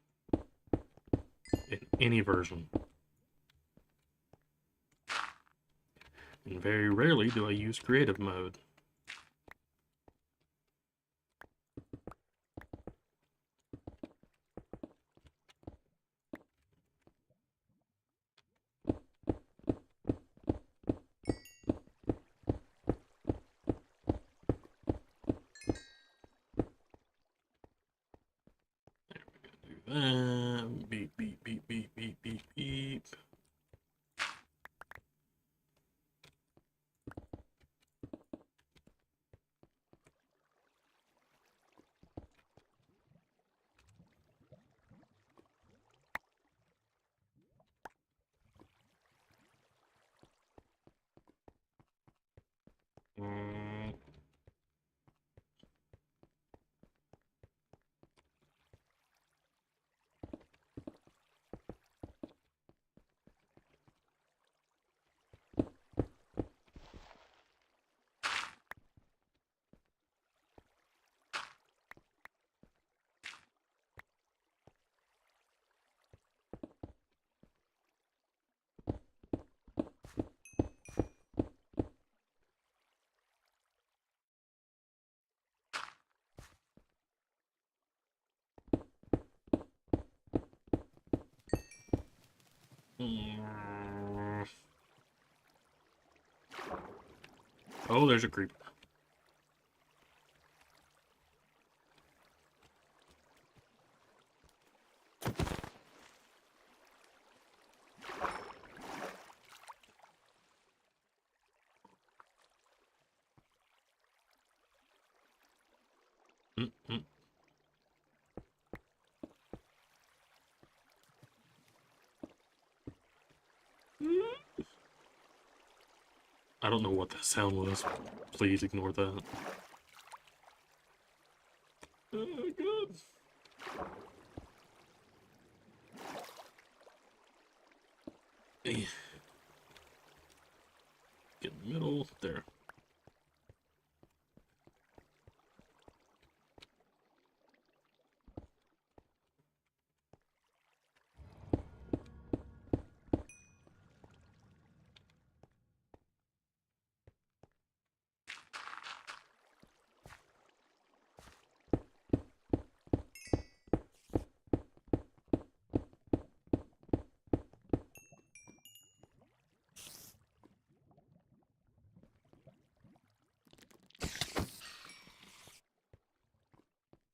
In any version. And very rarely do I use creative mode. Beep, beep, beep, beep, beep, beep, beep. Mm. Mm. Oh, there's a creeper. Mm -mm. I don't know what that sound was. Please ignore that. Oh, God. Get in the middle. There.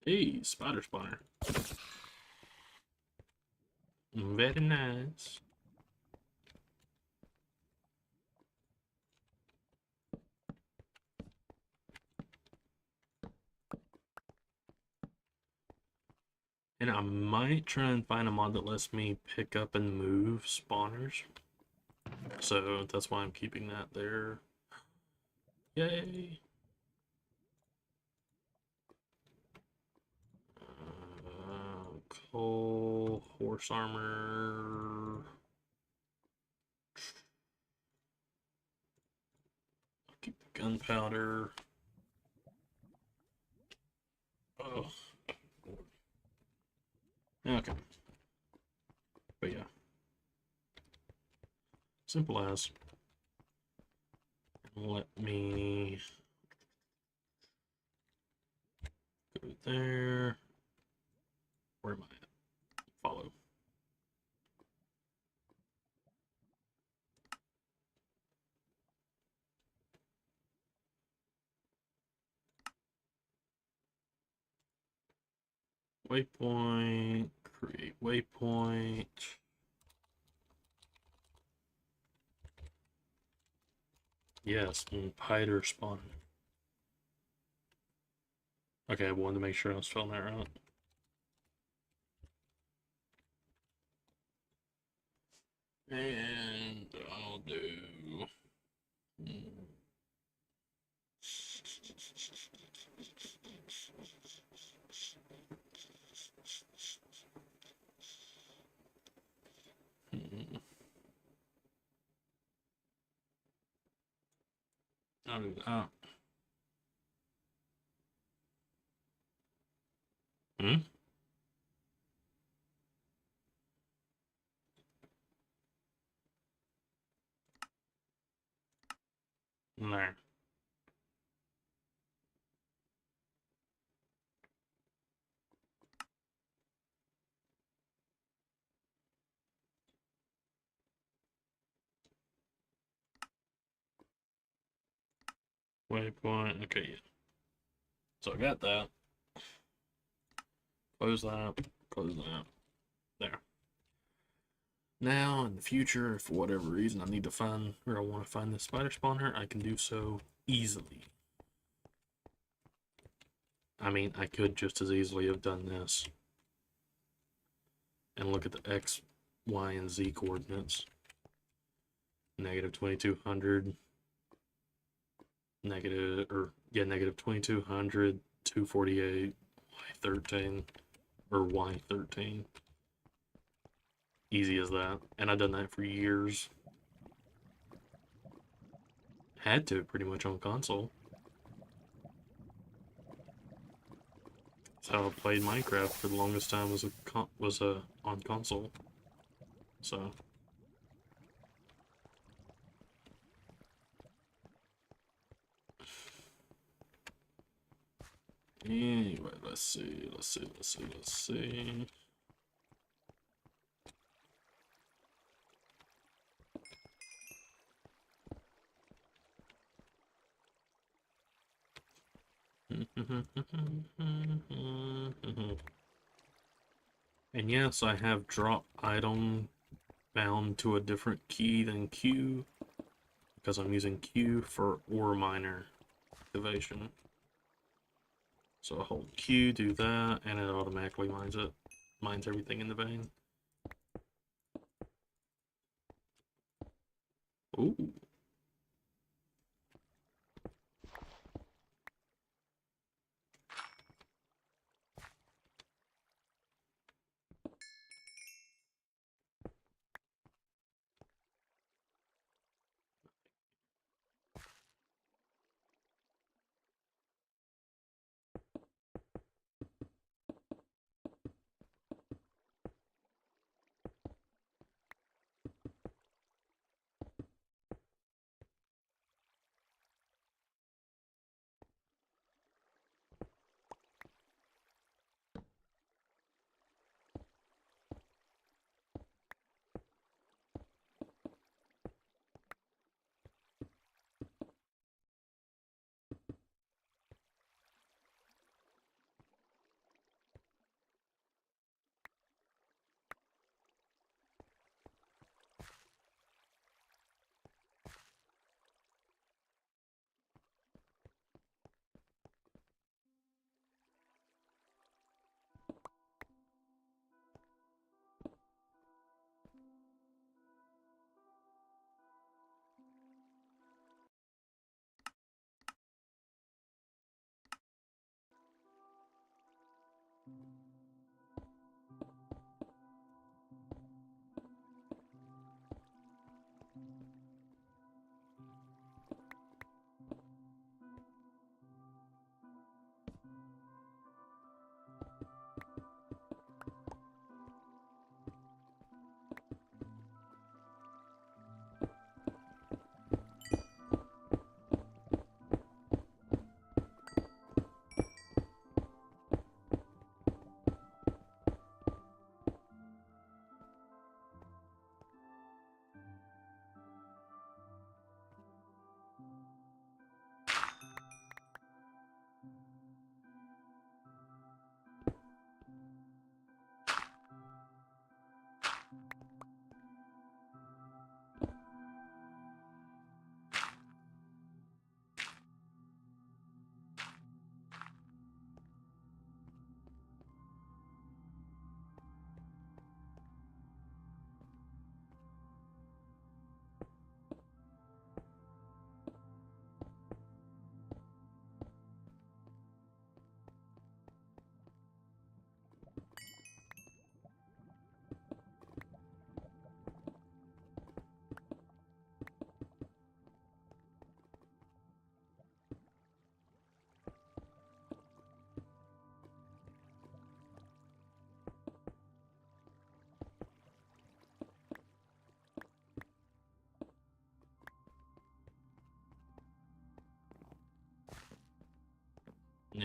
Hey, spider spawner. Very nice. And I might try and find a mod that lets me pick up and move spawners. So that's why I'm keeping that there. Yay. coal, horse armor. I'll keep the gunpowder. Oh. Okay. But yeah. Simple as. Let me go there. Where am I at? Follow. Waypoint. Create waypoint. Yes, and Piter spawn. Okay, I wanted to make sure I was spelling that right. And I'll do. I'll do that. Hmm? There. Waypoint. Okay, yeah. So I got that. Close that. Close that. There. Now, in the future, if for whatever reason I need to find, or I want to find the spider spawner, I can do so easily. I mean, I could just as easily have done this. And look at the X, Y, and Z coordinates. Negative 2200. Negative, or, yeah, negative 2200, 248, Y13, or Y13. Easy as that. And I've done that for years. Had to, pretty much, on console. That's how I played Minecraft for the longest time, was on console. So anyway, let's see. And yes, I have drop item bound to a different key than Q because I'm using Q for ore miner activation. So I hold Q, do that, and it automatically mines it. Mines everything in the vein. Ooh.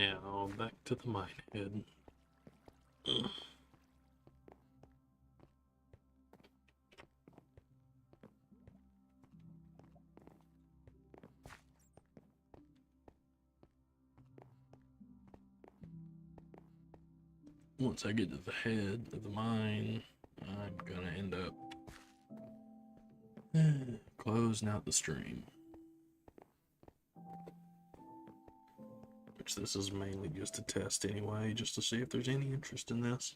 Now, back to the mine head. Once I get to the head of the mine, I'm gonna end up closing out the stream. Which this is mainly just a test anyway, just to see if there's any interest in this.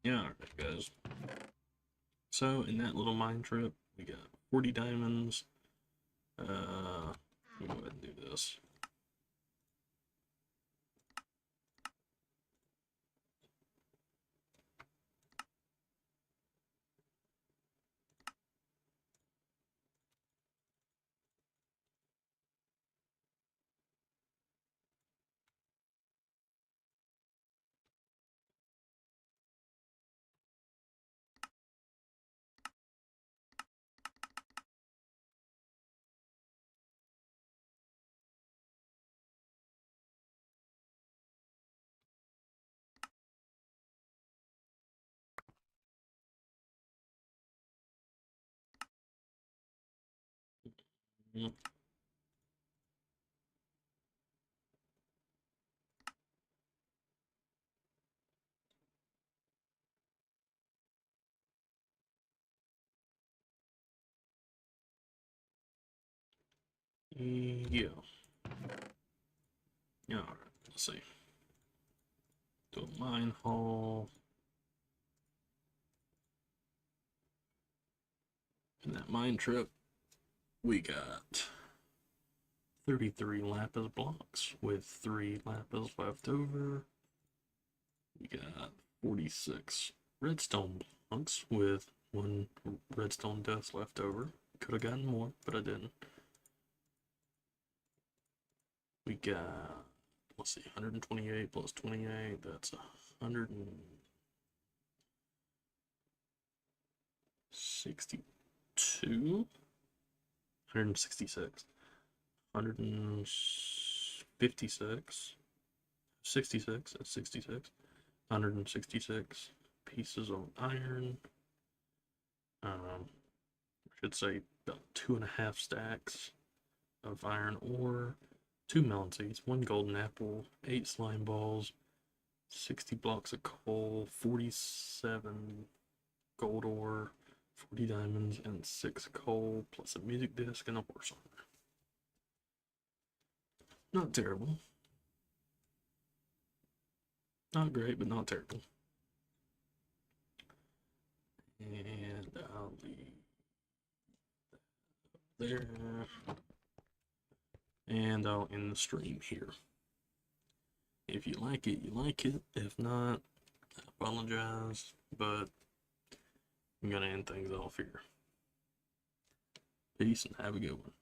Yeah, alright guys. So in that little mine trip, we got 40 diamonds. Let me go ahead and do this. Yeah. Yeah, alright, let's see. Do a mine haul. In that mine trip, we got 33 lapis blocks with 3 lapis left over. We got 46 redstone blocks with 1 redstone dust left over. Could have gotten more, but I didn't. We got, let's see, 128 plus 28, that's 162, 166, 156, 66, that's 66, 166 pieces of iron. I should say about 2.5 stacks of iron ore, 2 melon seeds, 1 golden apple, 8 slime balls, 60 blocks of coal, 47 gold ore, 40 diamonds, and 6 coal, plus a music disc and a horse armor. Not terrible. Not great, but not terrible. And I'll leave there. And I'll end the stream here. If you like it, you like it. If not, I apologize, but I'm gonna end things off here. Peace and have a good one.